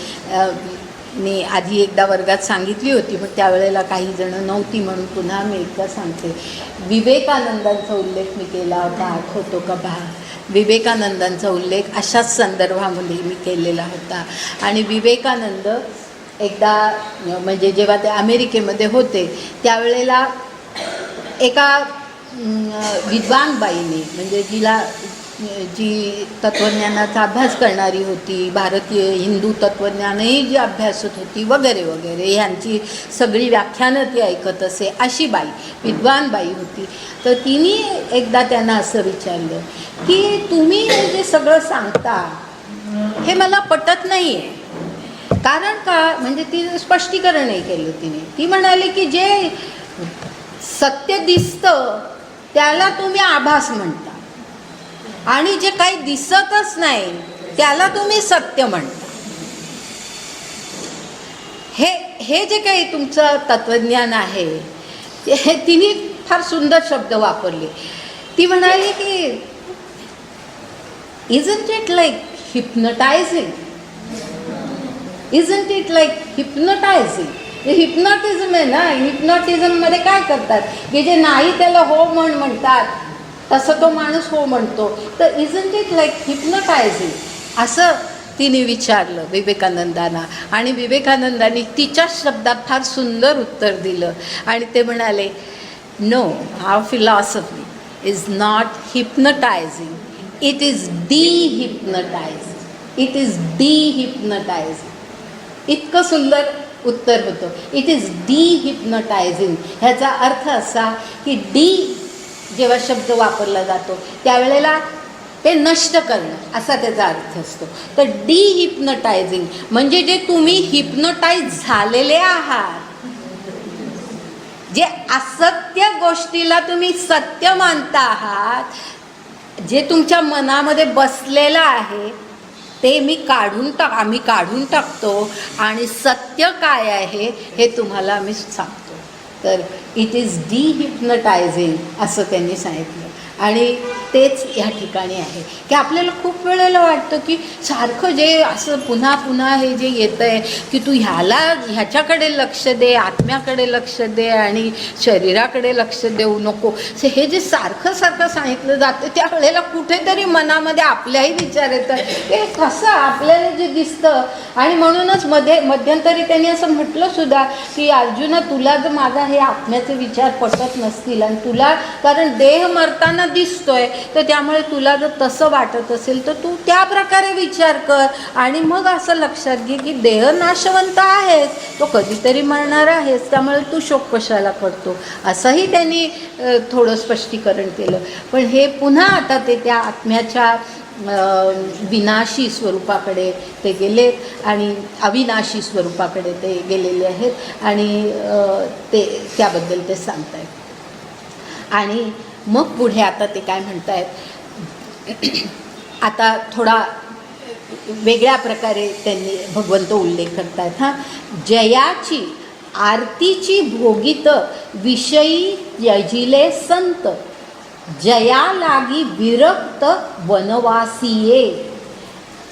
मी आधी एकदा वर्गात सांगितली होती, पण त्यावेळेला काही जणं नव्हती, म्हणून पुन्हा मी एकदा सांगते. विवेकानंदांचा उल्लेख मी केला होता, आठवतो का पहा. विवेकानंदांचा उल्लेख अशाच संदर्भामध्ये मी केलेला होता. आणि विवेकानंद एकदा म्हणजे जेव्हा ते अमेरिकेमध्ये होते त्यावेळेला एका विद्वान बाईने, म्हणजे जी तत्त्वज्ञानाचा अभ्यास करणारी होती, भारतीय हिंदू तत्त्वज्ञानही जी अभ्यासत होती वगैरे वगैरे, ह्यांची सगळी व्याख्यानं ती ऐकत असे, अशी बाई, विद्वान बाई होती. तर तिने एकदा त्यांना असं विचारलं की तुम्ही हे जे सगळं सांगता हे मला पटत नाही आहे. कारण का, म्हणजे ती स्पष्टीकरणही केलं तिने. ती म्हणाली की जे सत्य दिसतं त्याला तुम्ही आभास म्हणता, आणि जे काही दिसतच नाही त्याला तुम्ही सत्य म्हणता. हे जे काही तुमचं तत्वज्ञान आहे ते तिने फार सुंदर शब्द वापरले. ती म्हणाली की isn't it like hypnotising, isn't it like hypnotising. Hypnotism आहे ना, हिप्नॉटिझममध्ये काय करतात की जे नाही त्याला हो म्हणतात तसं तो माणूस हो म्हणतो. तर इजंट इट लाईक हिप्नोटायझिंग असं तिने विचारलं विवेकानंदांना. आणि विवेकानंदांनी तिच्या शब्दात फार सुंदर उत्तर दिलं आणि ते म्हणाले, no, our philosophy is not hypnotising, it is dehypnotising, it is dehypnotising. इतकं सुंदर उत्तर होतं. It is dehypnotising. ह्याचा अर्थ असा की डी जेव्हा शब्द वापरला जातो त्यावेळेला ते नष्ट करणं असा त्याचा अर्थ असतो. तर डिहिप्नोटायझिंग म्हणजे जे तुम्ही हिप्नोटाईज झालेले आहात, जे असत्य गोष्टीला तुम्ही सत्य मानता आहात, जे तुमच्या मनामध्ये बसलेलं आहे ते आम्ही काढून टाकतो आणि सत्य काय आहे हे तुम्हाला आम्ही सांगतो. तर इट इज डिहिप्नोटायझिंग असं त्यांनी सांगितलं. आणि तेच या ठिकाणी आहे की आपल्याला खूप वेळेला वाटतं की सारखं जे असं पुन्हा पुन्हा हे जे येतं आहे की तू ह्याच्याकडे लक्ष दे, आत्म्याकडे लक्ष दे आणि शरीराकडे लक्ष देऊ नको, हे जे सारखं सांगितलं जातं त्यावेळेला कुठेतरी मनामध्ये आपल्याही विचार येतं की कसं आपल्याला जे दिसतं. आणि म्हणूनच मध्यंतरी त्यांनी असं म्हटलं सुद्धा की अर्जुना, तुला जर माझा हे आत्म्याचे विचार पटत नसतील आणि तुला कारण देह मरताना दिसतोय तर त्यामुळे तुला जर तसं वाटत असेल तर तू त्या प्रकारे विचार कर आणि मग असं लक्षात घे की देह नाशवंत आहेस, तो कधीतरी मरणार आहेस, त्यामुळे तू शोक कशाला करतो, असंही त्यांनी थोडं स्पष्टीकरण केलं. पण हे पुन्हा आता ते त्या आत्म्याच्या विनाशी स्वरूपाकडे ते गेलेत आणि अविनाशी स्वरूपाकडे ते गेलेले आहेत आणि ते त्याबद्दल ते सांगत आहेत. आणि मग पुढे आता ते काय म्हणत आहेत, आता थोडा वेगळ्या प्रकारे त्यांनी भगवंत उल्लेख करत आहेत. जयाची आरतीची भोगित विषयी यजिले संत, जया लागी विरक्त वनवासीये.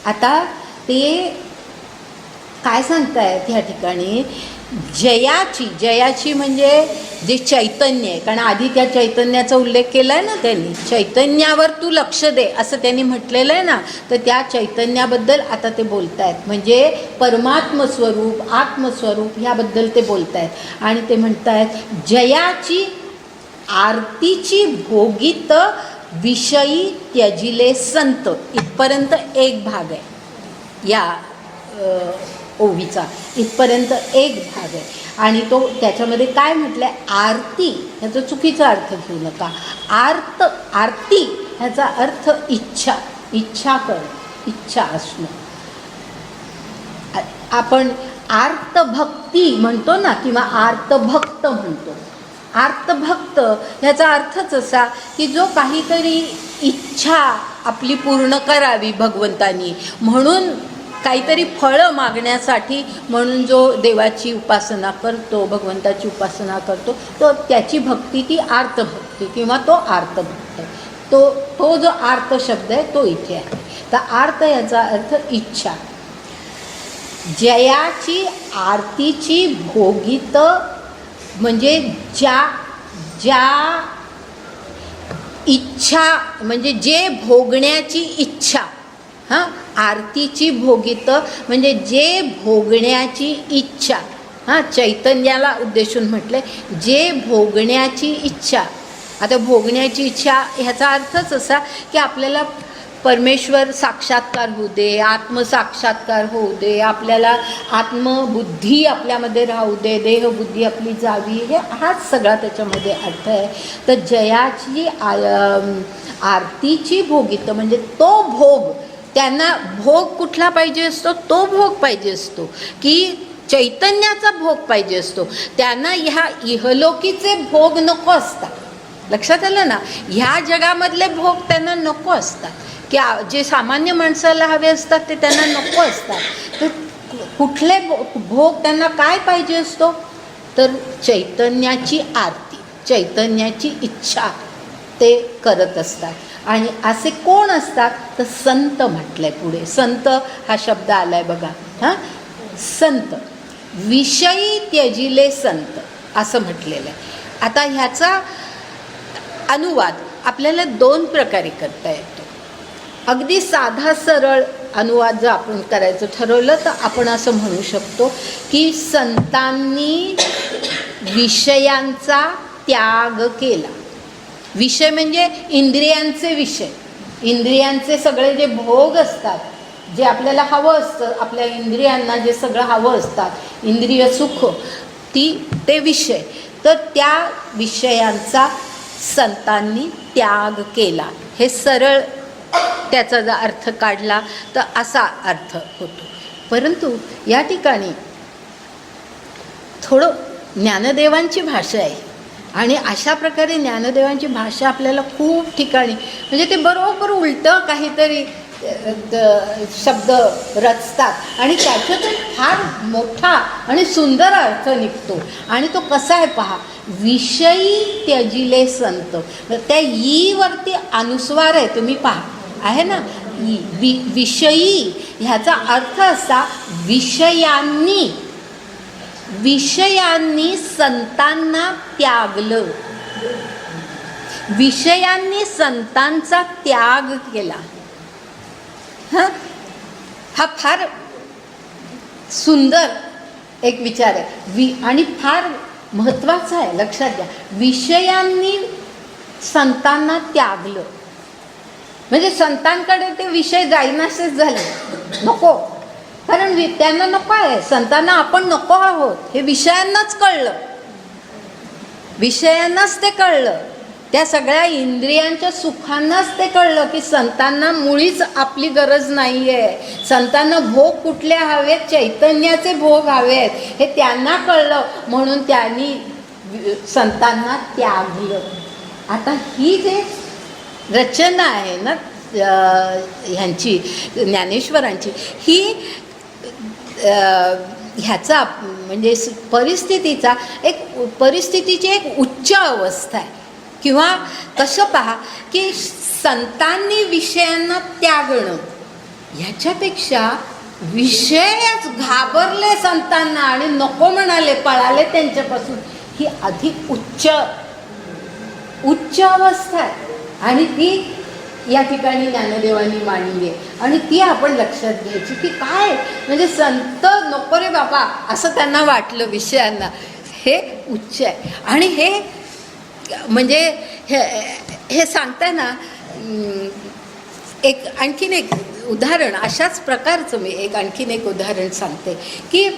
आता ते काय सांगतायत ह्या ठिकाणी, जयाची म्हणजे जे चैतन्य आहे, कारण आधी त्या चैतन्याचा उल्लेख केला आहे ना त्यांनी, चैतन्यावर तू लक्ष दे असं त्यांनी म्हटलेलं आहे ना, तर त्या चैतन्याबद्दल आता ते बोलत आहेत. म्हणजे परमात्मस्वरूप, आत्मस्वरूप ह्याबद्दल ते बोलत आहेत. आणि ते म्हणत आहेत जयाची आरतीची भोगित विषयी त्यजिले संत. इथपर्यंत एक भाग आहे या ओवीचा, इथपर्यंत एक भाग आहे. आणि तो त्याच्यामध्ये काय म्हटलं आहे, आरती ह्याचा चुकीचा अर्थ घेऊ नका. आरती ह्याचा अर्थ इच्छा करणं, इच्छा असणं. आपण आर्तभक्ती म्हणतो ना किंवा आर्तभक्त म्हणतो. आर्तभक्त ह्याचा अर्थच असा की जो काहीतरी इच्छा आपली पूर्ण करावी भगवंतानी म्हणून, काहीतरी फळं मागण्यासाठी म्हणून जो देवाची उपासना करतो, भगवंताची उपासना करतो, तो त्याची भक्ती ती आर्तभक्ती किंवा तो आर्तभक्त. तो जो आर्त शब्द आहे तो इथे आहे. तर आर्त याचा अर्थ इच्छा. जयाची आरतीची भोगित म्हणजे ज्या इच्छा म्हणजे जे भोगण्याची इच्छा. आरतीची भोगित म्हणजे जे भोगण्याची इच्छा. चैतन्याला उद्देशून म्हटले जे भोगण्याची इच्छा. आता भोगण्याची इच्छा ह्याचा अर्थच असा की आपल्याला परमेश्वर साक्षात्कार होऊ दे, आत्मसाक्षात्कार होऊ दे, आपल्याला आत्मबुद्धी आपल्यामध्ये राहू दे, देहबुद्धी आपली जावी, हे हाच सगळा त्याच्यामध्ये अर्थ आहे. तर जयाची आरतीची भोगित म्हणजे तो भोग. त्यांना भोग कुठला पाहिजे असतो, तो भोग पाहिजे असतो की चैतन्याचा भोग पाहिजे असतो. त्यांना ह्या इहलोकीचे भोग नको असतात. लक्षात आलं ना, ह्या जगामधले भोग त्यांना नको असतात. की जे सामान्य माणसाला हवे असतात ते त्यांना नको असतात. तर कुठले भोग त्यांना काय पाहिजे असतो, तर चैतन्याची आरती, चैतन्याची इच्छा ते करत असतात. आणि असे कोण असतात, तर संत म्हटलंय पुढे. संत हा शब्द आलाय बघा. हां, संत, विषयी त्यजिले संत असं म्हटलेलं आहे. आता ह्याचा अनुवाद आपल्याला 2 प्रकारे करता येतो. अगदी साधा सरळ अनुवाद जर आपण करायचं ठरवलं तर आपण असं म्हणू शकतो की संतांनी विषयांचा त्याग केला. विषय म्हणजे इंद्रियांचे विषय, इंद्रियांचे सगळे जे भोग असतात, जे आपल्याला हवं असतं, आपल्या इंद्रियांना जे सगळं हवं असतात, इंद्रिय सुख ते विषय, तर त्या विषयांचा संतांनी त्याग केला. हे सरळ त्याचा जर अर्थ काढला तर असा अर्थ होतो. परंतु या ठिकाणी थोडं ज्ञानदेवांची भाषा आहे आणि अशा प्रकारे ज्ञानदेवांची भाषा आपल्याला खूप ठिकाणी म्हणजे ते बरोबर उलटं काहीतरी शब्द रचतात आणि त्याच्यातून फार मोठा आणि सुंदर अर्थ निघतो. आणि तो कसा आहे पहा, विषयी त्यजिले संत. त्या ई वरती अनुस्वार आहे, तुम्ही पहा आहे ना, विषयी ह्याचा अर्थ असा, विषयांनी संतांना त्यागलं, विषयांनी संतांचा त्याग केला. हा फार सुंदर एक विचार आहे आणि फार महत्त्वाचा आहे, लक्षात घ्या. विषयांनी संतांना त्यागलं म्हणजे संतांकडे ते विषय जाईनासेच झाले, नको. कारण त्यांना नको आहे, संतांना आपण नको आहोत हे विषयांनाच कळलं, विषयांनाच ते कळलं, त्या सगळ्या इंद्रियांच्या सुखांनाच ते कळलं की संतांना मुळीच आपली गरज नाही आहे. संतांना भोग कुठले हवेत, चैतन्याचे भोग हवेत हे त्यांना कळलं, म्हणून त्यांनी संतांना त्यागलं. आता ही जे रचना आहे ना ह्यांची, ज्ञानेश्वरांची, ही ह्याचा म्हणजे परिस्थितीची एक उच्च अवस्था आहे. किंवा कसं पहा की संतांनी विषयांना त्यागणं, ह्याच्यापेक्षा विषयच घाबरले संतांना आणि नको म्हणाले, पळाले त्यांच्यापासून, ही अधिक उच्च अवस्था आहे. आणि ती या ठिकाणी ज्ञानदेवांनी मांडली आहे आणि ती आपण लक्षात घ्यायची की काय म्हणजे संत नको रे बाबा असं त्यांना वाटलं विषयांना, हे उच्च आहे. आणि हे म्हणजे हे सांगताना आणखीन एक उदाहरण, अशाच प्रकारचं मी आणखीन एक उदाहरण सांगते की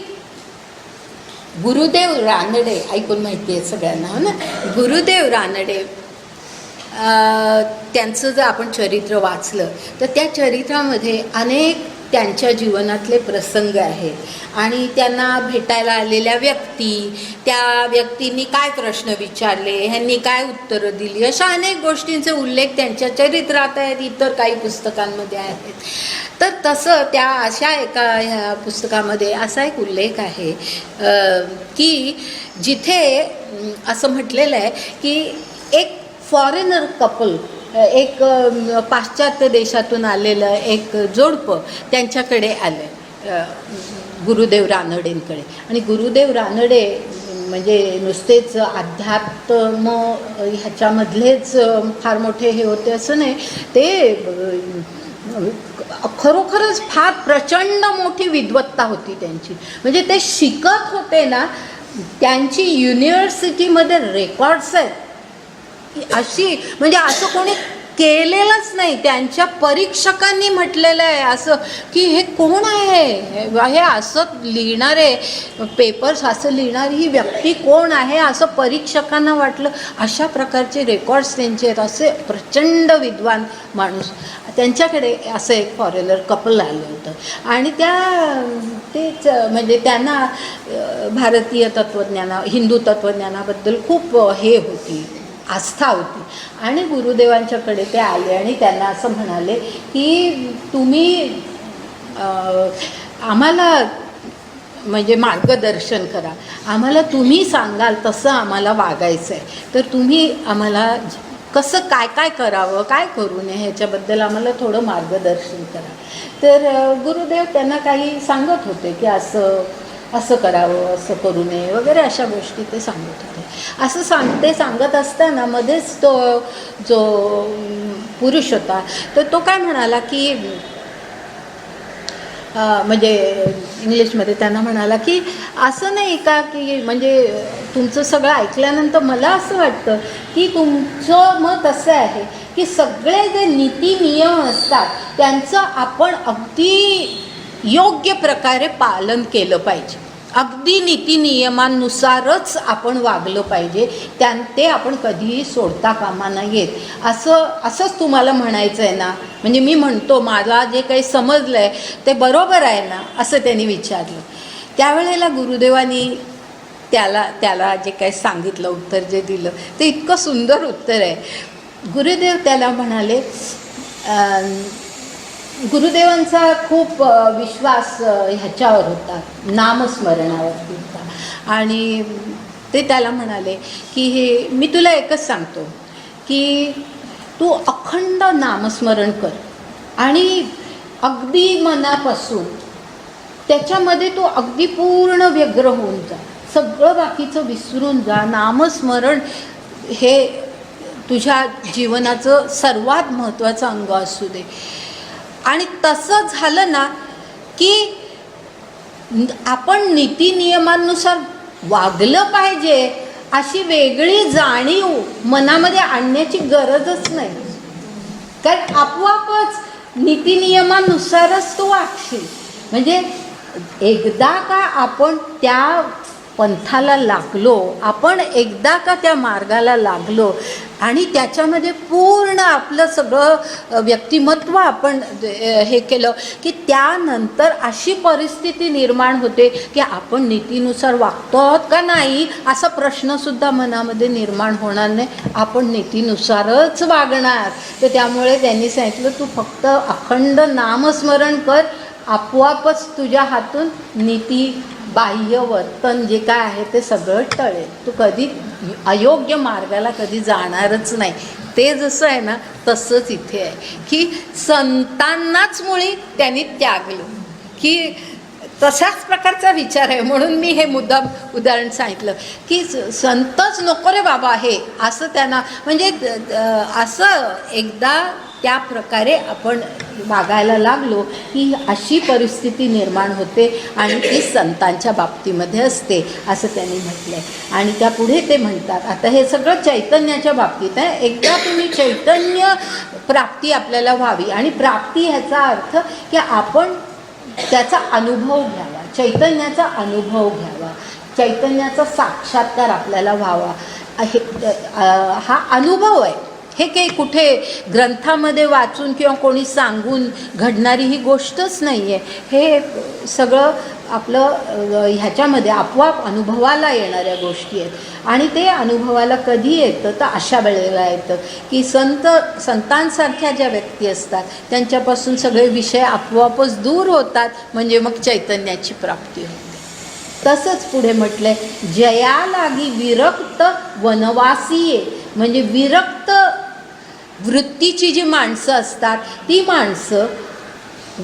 गुरुदेव रानडे, ऐकून माहिती आहे सगळ्यांना हो ना, गुरुदेव रानडे, त्यांचं जर आपण चरित्र वाचलं तर त्या चरित्रामध्ये अनेक त्यांच्या जीवनातले प्रसंग आहेत आणि त्यांना भेटायला आलेल्या व्यक्ती, त्या व्यक्तींनी काय प्रश्न विचारले, ह्यांनी काय उत्तरं दिली, अशा अनेक गोष्टींचे उल्लेख त्यांच्या चरित्रात आहेत, इतर काही पुस्तकांमध्ये आहेत. तर तसं त्या अशा एका ह्या पुस्तकामध्ये असा एक उल्लेख आहे की जिथे असं म्हटलेलं आहे की एक फॉरेनर कपल, एक पाश्चात्य देशातून आलेलं एक जोडपं त्यांच्याकडे आलं गुरुदेव रानडेंकडे. आणि गुरुदेव रानडे म्हणजे नुसतेच अध्यात्म ह्याच्यामधलेच फार मोठे हे होते असं नाही, ते खरोखरच फार प्रचंड मोठी विद्वत्ता होती त्यांची. म्हणजे ते शिकत होते ना, त्यांची युनिव्हर्सिटीमध्ये रेकॉर्ड्स आहेत अशी, म्हणजे असं कोणी केलेलंच नाही. त्यांच्या परीक्षकांनी म्हटलेलं आहे असं की हे कोण आहे, हे असं लिहिणारे पेपर्स, असं लिहिणारी ही व्यक्ती कोण आहे असं परीक्षकांना वाटलं. अशा प्रकारचे रेकॉर्ड्स त्यांचे आहेत. असे प्रचंड विद्वान माणूस, त्यांच्याकडे असं एक फॉरेनर कपल आलं होतं आणि तेच म्हणजे त्यांना भारतीय तत्त्वज्ञाना, हिंदू तत्त्वज्ञानाबद्दल खूप हे होती, आस्था होती. आणि गुरुदेवांच्याकडे ते आले आणि त्यांना असं म्हणाले की तुम्ही आम्हाला म्हणजे मार्गदर्शन करा, आम्हाला तुम्ही सांगाल तसं आम्हाला वागायचं आहे, तर तुम्ही आम्हाला कसं काय काय करावं, काय करू नये ह्याच्याबद्दल आम्हाला थोडं मार्गदर्शन करा. तर गुरुदेव त्यांना काही सांगत होते की असं करावं, असं करू नये वगैरे अशा गोष्टी ते सांगत होते. असं सांगत असताना मध्येच तो जो पुरुष होता तर तो काय म्हणाला की म्हणजे इंग्लिशमध्ये त्यांना म्हणाला की असं नाही का की म्हणजे तुमचं सगळं ऐकल्यानंतर मला असं वाटतं की तुमचं मत असं आहे की सगळे जे नीती नियम असतात त्यांचं आपण अगदी योग्य प्रकारे पालन केलं पाहिजे, अगदी नीती नियमांनुसारच आपण वागलं पाहिजे, ते आपण कधीही सोडता कामा नयेत, असंच तुम्हाला म्हणायचं आहे ना. म्हणजे मी म्हणतो मला जे काही समजलं आहे ते बरोबर आहे ना, असं त्यांनी विचारलं. त्यावेळेला गुरुदेवांनी त्याला जे काही सांगितलं, उत्तर जे दिलं ते इतकं सुंदर उत्तर आहे. गुरुदेव त्याला म्हणाले, गुरुदेवांचा खूप विश्वास ह्याच्यावर होता, नामस्मरणावरती होता. आणि ते त्याला म्हणाले की मी तुला एकच सांगतो की तू अखंड नामस्मरण कर आणि अगदी मनापासून त्याच्यामध्ये तू अगदी पूर्ण व्यग्र होऊन जा, सगळं बाकीचं विसरून जा. नामस्मरण हे तुझ्या जीवनाचं सर्वात महत्त्वाचं अंग असू दे. आणि तसं झालं ना की आपण नीती नियमांनुसार वागलं पाहिजे अशी वेगळी जाणीव मनामध्ये आणण्याची गरजच नाही, कारण आपोआपच नीती नियमांनुसारच तू वागशील. म्हणजे एकदा का आपण त्या पंथाला लागलो, आपण एकदा का त्या मार्गाला लागलो आणि त्याच्यामध्ये पूर्ण आपलं सगळं व्यक्तिमत्व आपण हे केलं की त्यानंतर अशी परिस्थिती निर्माण होते की आपण नीतीनुसार वागतो आहोत का नाही असा प्रश्नसुद्धा मनामध्ये निर्माण होणार नाही, आपण नीतीनुसारच वागणार. तर त्यामुळे त्यांनी सांगितलं तू फक्त अखंड नामस्मरण कर, आपोआपच तुझ्या हातून नीती बाह्य वर्तन जे काय आहे ते सगळं टळेल, तू कधी अयोग्य मार्गाला कधी जाणारच नाही. ते जसं आहे ना तसंच इथे आहे की संतांनाच मुळी त्यांनी त्यागलं की तशाच प्रकारचा विचार आहे. म्हणून मी हे मुद्दाम उदाहरण सांगितलं की संतच नको रे बाबा हे असं त्यांना, म्हणजे असं एकदा त्या प्रकारे आपण वागायला लागलो की अशी परिस्थिती निर्माण होते आणि ती संतांच्या बाबतीमध्ये असते असं त्यांनी म्हटलं आहे. आणि त्या पुढे ते म्हणतात, आता हे सगळं चैतन्याच्या बाबतीत आहे, एकदा तुम्ही चैतन्य प्राप्ती आपल्याला व्हावी. आणि प्राप्ती ह्याचा अर्थ की आपण त्याचा अनुभव घ्यावा, चैतन्याचा अनुभव घ्यावा, चैतन्याचा साक्षात्कार आपल्याला व्हावा, हा अनुभव आहे. हे काही कुठे ग्रंथामध्ये वाचून किंवा कोणी सांगून घडणारी ही गोष्टच नाही आहे, हे सगळं आपलं ह्याच्यामध्ये आपोआप अनुभवाला येणाऱ्या गोष्टी आहेत. आणि ते अनुभवाला कधी येतं तर अशा वेळेला येतं की संतांसारख्या ज्या व्यक्ती असतात त्यांच्यापासून सगळे विषय आपोआपच दूर होतात, म्हणजे मग चैतन्याची प्राप्ती होते. तसंच पुढे म्हटलंय, जया लागी विरक्त वनवासीये, म्हणजे विरक्त वृत्तीची जी माणसं असतात ती माणसं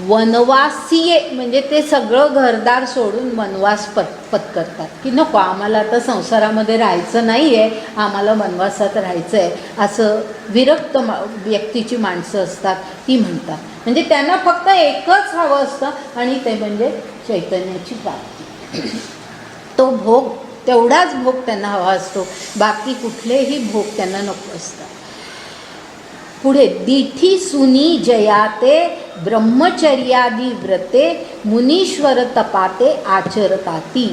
वनवासीये, म्हणजे ते सगळं घरदार सोडून वनवास पत्करतात की नको आम्हाला आता संसारामध्ये राहायचं नाही आहे, आम्हाला वनवासात राहायचं आहे, असं विरक्त व्यक्तीची माणसं असतात ती म्हणतात. म्हणजे त्यांना फक्त एकच हवं असतं आणि ते म्हणजे चैतन्याची प्राप्ती. तो भोग, तेवढाच भोग त्यांना हवा असतो, बाकी कुठलेही भोग त्यांना नको असतात. पुढे, दिठी सुनी जयाते ब्रह्मचर्यादी व्रते मुनीश्वर तपाते आचरताती.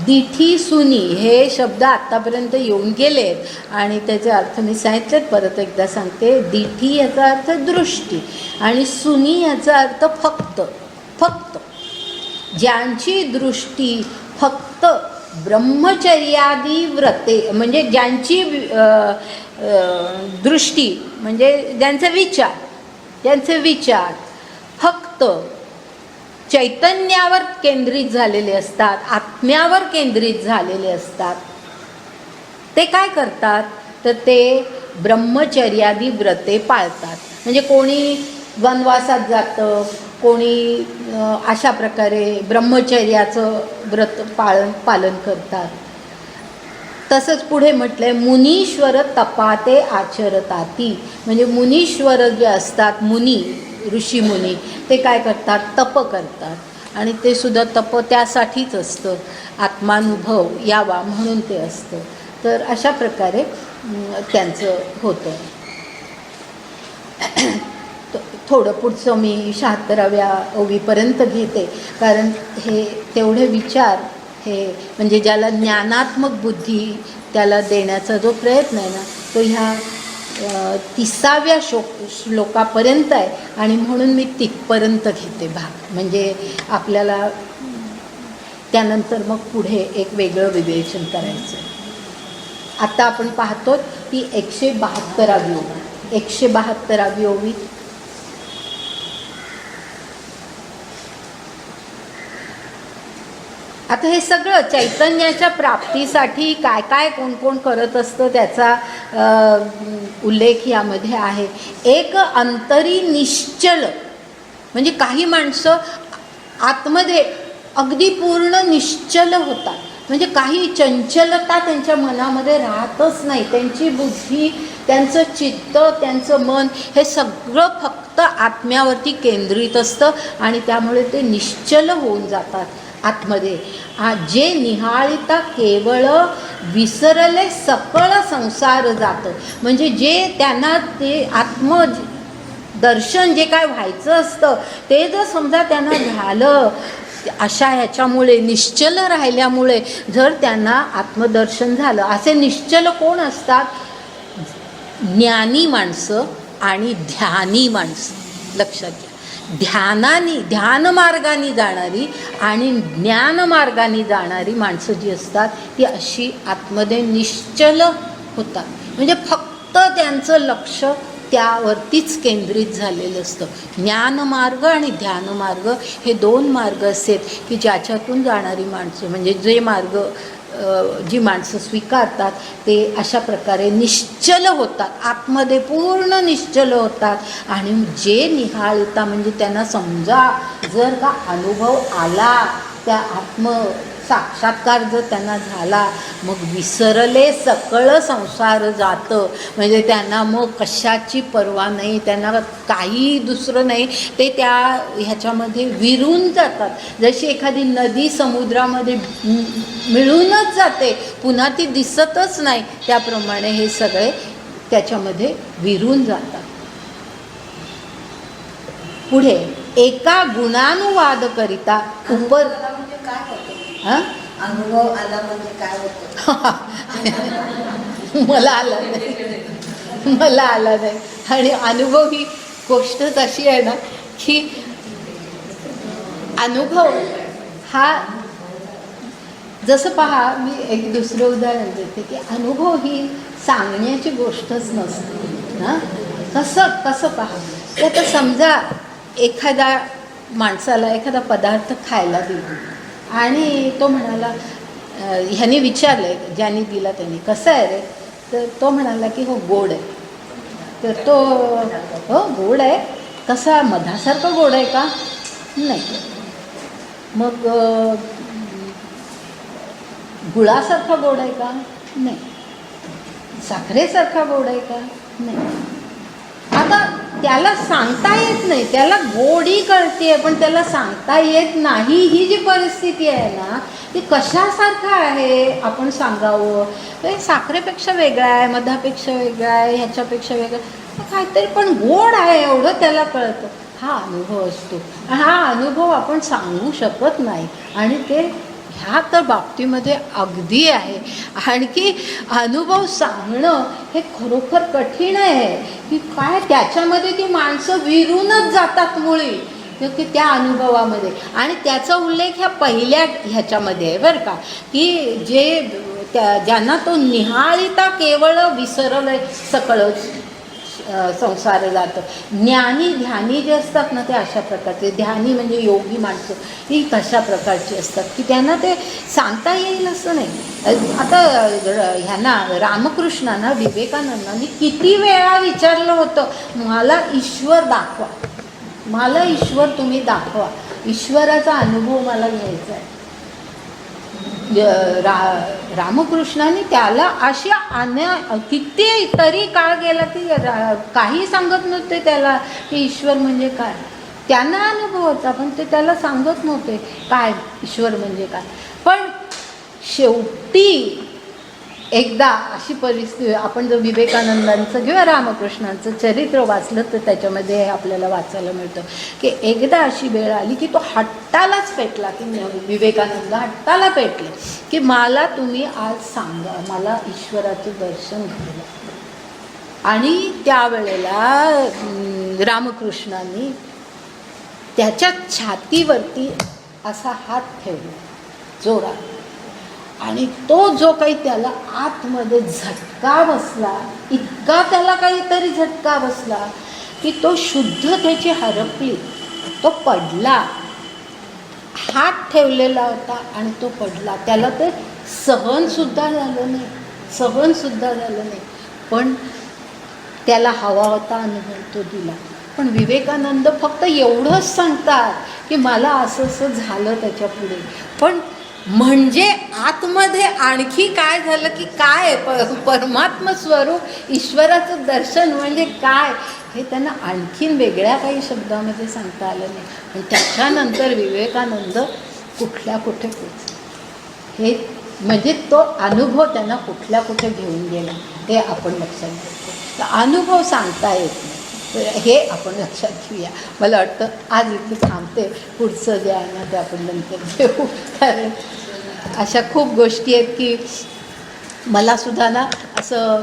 दिठी सुनी हे शब्द आत्तापर्यंत येऊन गेलेत आणि त्याचे अर्थ मी सांगितलेत, परत एकदा सांगते. दिठी याचा अर्थ दृष्टी आणि सुनी याचा अर्थ फक्त. ज्यांची दृष्टी फक्त ब्रह्मचर्यादी व्रते म्हणजे ज्यांची दृष्टी म्हणजे ज्यांचे विचार फक्त चैतन्यावर केंद्रित झालेले असतात, आत्म्यावर केंद्रित झालेले असतात, ते काय करतात तर ते ब्रह्मचर्यादी व्रते पाळतात. म्हणजे कोणी वनवासात जातं, कोणी अशा प्रकारे ब्रह्मचर्याचं व्रत पालन करतात. तसंच पुढे म्हटलंय मुनीश्वर तपाते आचरताती. म्हणजे मुनीश्वर जे असतात, मुनी ऋषी मुनी, ते काय करतात तप करतात आणि ते सुद्धा तप त्यासाठीच असतं, आत्मानुभव यावा म्हणून ते असतं. तर अशा प्रकारे त्यांचं होतं. थोडं पुढचं मी 76व्या ओवीपर्यंत घेते, कारण हे तेवढे विचार हे म्हणजे ज्याला ज्ञानात्मक बुद्धी त्याला देण्याचा जो प्रयत्न आहे ना तो ह्या 30व्या श्लोकापर्यंत आहे आणि म्हणून मी तिथपर्यंत घेते भाग. म्हणजे आपल्याला त्यानंतर मग पुढे एक वेगळं विवेचन करायचं. आता आपण पाहतो ती 172वी ओवी. 172वी ओवी. आता हे सगळं चैतन्याच्या प्राप्तीसाठी काय काय कोण कोण करत असतं त्याचा उल्लेख यामध्ये आहे. एक अंतरी निश्चल म्हणजे काही माणसं आतमध्ये अगदी पूर्ण निश्चल होतात. म्हणजे काही चंचलता त्यांच्या मनामध्ये राहतच नाही. त्यांची बुद्धी, त्यांचं चित्त, त्यांचं मन हे सगळं फक्त आत्म्यावरती केंद्रित असतं आणि त्यामुळे ते निश्चल होऊन जातात आतमध्ये. जे निहाळिता केवळ विसरले सकळ संसार जातं. म्हणजे जे त्यांना ते आत्मदर्शन जे काय व्हायचं असतं ते जर समजा त्यांना झालं, अशा ह्याच्यामुळे निश्चल राहिल्यामुळे जर त्यांना आत्मदर्शन झालं. असे निश्चल कोण असतात? ज्ञानी माणसं आणि ध्यानी माणसं. लक्षात घ्या, ध्यानमार्गाने जाणारी आणि ज्ञानमार्गाने जाणारी माणसं जी असतात ती अशी आतमध्ये निश्चल होतात. म्हणजे फक्त त्यांचं लक्ष त्यावरतीच केंद्रित झालेलं असतं. ज्ञानमार्ग आणि ध्यानमार्ग हे 2 मार्ग असेल की ज्याच्यातून जाणारी माणसं म्हणजे जे मार्ग जी माणसं स्वीकारतात ते अशा प्रकारे निश्चल होतात, आतमध्ये पूर्ण निश्चल होतात. आणि जे निहाळता म्हणजे त्यांना समजा जर का अनुभव आला, त्या साक्षात्कार जर त्यांना झाला, मग विसरले सकळ संसार जातं. म्हणजे त्यांना मग कशाची पर्वा नाही, त्यांना काही दुसरं नाही, ते त्या ह्याच्यामध्ये विरून जातात. जशी एखादी नदी समुद्रामध्ये मिळूनच जाते, पुन्हा ती दिसतच नाही, त्याप्रमाणे हे सगळे त्याच्यामध्ये विरून जातात. पुढे एका गुणानुवाद करिता उपर काय होतं? हां अनुभव आला म्हणजे काय होतं? मला आला नाही. आणि अनुभव ही गोष्टच अशी आहे ना की अनुभव हा जसं पहा, मी एक दुसरं उदाहरण देते की अनुभव ही सांगण्याची गोष्टच नसते. हां कसं पहा, की आता समजा एखाद्या माणसाला एखादा पदार्थ खायला दिला आणि तो म्हणाला, ह्याने विचारलं, ज्याने दिला त्यांनी, कसं आहे रे? तर तो म्हणाला की हो गोड आहे. तर तो हो गोड आहे, कसा मधासारखं गोड आहे का? नाही. मग गुळासारखा गोड आहे का? नाही. साखरेसारखा गोड आहे का? नाही. आता त्याला सांगता येत नाही, त्याला गोडी कळते पण त्याला सांगता येत नाही. ही जी परिस्थिती आहे ना ती कशासारखं आहे आपण सांगावं? ते साखरेपेक्षा वेगळा आहे, मधापेक्षा वेगळा आहे, ह्याच्यापेक्षा वेगळा काहीतरी, पण गोड आहे एवढं त्याला कळतं. हा अनुभव असतो. हा अनुभव आपण सांगू शकत नाही आणि ते ह्या तर बाबतीमध्ये अगदी आहे. आणखी अनुभव सांगणं हे खरोखर कठीण आहे की काय, त्याच्यामध्ये ती माणसं विरूनच जातात मुळी. की त्या अनुभवामध्ये. आणि त्याचा उल्लेख ह्या पहिल्या ह्याच्यामध्ये आहे बरं का, की ज्यांना तो निहाळिता केवळ विसरलं सकळच संसार जातं. ज्ञानी ध्यानी जे असतात ना ते अशा प्रकारचे, ध्यानी म्हणजे योगी माणसं ही तशा प्रकारची असतात की त्यांना ते सांगता येईल असं नाही. आता ह्यांना रामकृष्णांना विवेकानंदांनी किती वेळा विचारलं होतं, मला ईश्वर दाखवा, मला ईश्वर तुम्ही दाखवा, ईश्वराचा अनुभव मला घ्यायचा आहे. रामकृष्णाने त्याला अशा किती तरी काळ गेला की काही सांगत नव्हते त्याला की ईश्वर म्हणजे काय. त्यांना अनुभव होता पण ते त्याला सांगत नव्हते काय ईश्वर म्हणजे काय. पण शेवटी एकदा अशी परिस्थिती, आपण जर विवेकानंदांचं किंवा रामकृष्णांचं चरित्र वाचलं तर त्याच्यामध्ये आपल्याला वाचायला मिळतं की एकदा अशी वेळ आली की तो हट्टालाच पेटला, की विवेकानंद हट्टाला पेटले की मला तुम्ही आज सांगा, मला ईश्वराचं दर्शन घ्यायला. आणि त्यावेळेला रामकृष्णांनी त्याच्या छातीवरती असा हात ठेवला जोरात, आणि तो जो काही त्याला आतमध्ये झटका बसला, इतका त्याला काहीतरी झटका बसला की तो शुद्ध त्याची हरपली, तो पडला. हात ठेवलेला होता आणि तो पडला. त्याला ते सहनसुद्धा झालं नाही, सहनसुद्धा झालं नाही. पण त्याला हवा होता अनुभव तो दिला. पण विवेकानंद फक्त एवढंच सांगतात की मला असं असं झालं त्याच्या पुढे. पण म्हणजे आतमध्ये आणखी काय झालं की काय परमात्म स्वरूप ईश्वराचं दर्शन म्हणजे काय हे त्यांना आणखीन वेगळ्या काही शब्दामध्ये सांगता आलं नाही. पण त्याच्यानंतर विवेकानंद कुठल्या कुठे पोचले, हे म्हणजे तो अनुभव त्यांना कुठल्या कुठे घेऊन गेला हे आपण लक्षात घेतो. तर अनुभव सांगता येत नाही, तर हे आपण लक्षात घेऊया. मला वाटतं आज इथे थांबते, पुढचं जे आहे ना ते आपण नंतर घेऊ. कारण अशा खूप गोष्टी आहेत की मलासुद्धा ना असं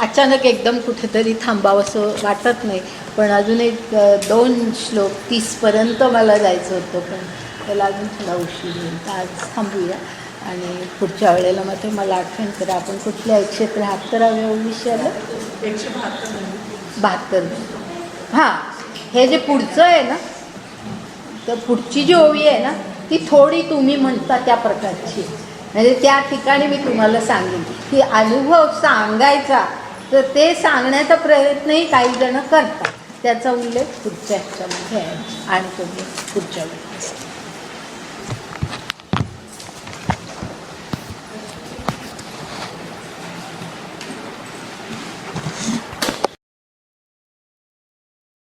अचानक एकदम कुठेतरी थांबावं असं वाटत नाही. पण अजून एक 2 श्लोक 30पर्यंत मला जायचं होतं, पण त्याला अजून थोडा उशीर होईल. तर आज थांबूया आणि पुढच्या वेळेला मग ते मला आठवण करा. आपण कुठल्या 173व्या विषयाला 172. हां, हे जे पुढचं आहे ना, तर पुढची जी ओवी आहे ना ती थोडी तुम्ही म्हणता त्या प्रकारची, म्हणजे त्या ठिकाणी मी तुम्हाला सांगेन की अनुभव सांगायचा, तर ते सांगण्याचा प्रयत्नही काही जण करतात. त्याचा उल्लेख पुढच्या ह्याच्यामध्ये आहे आणि तुम्ही पुढच्या वेळेस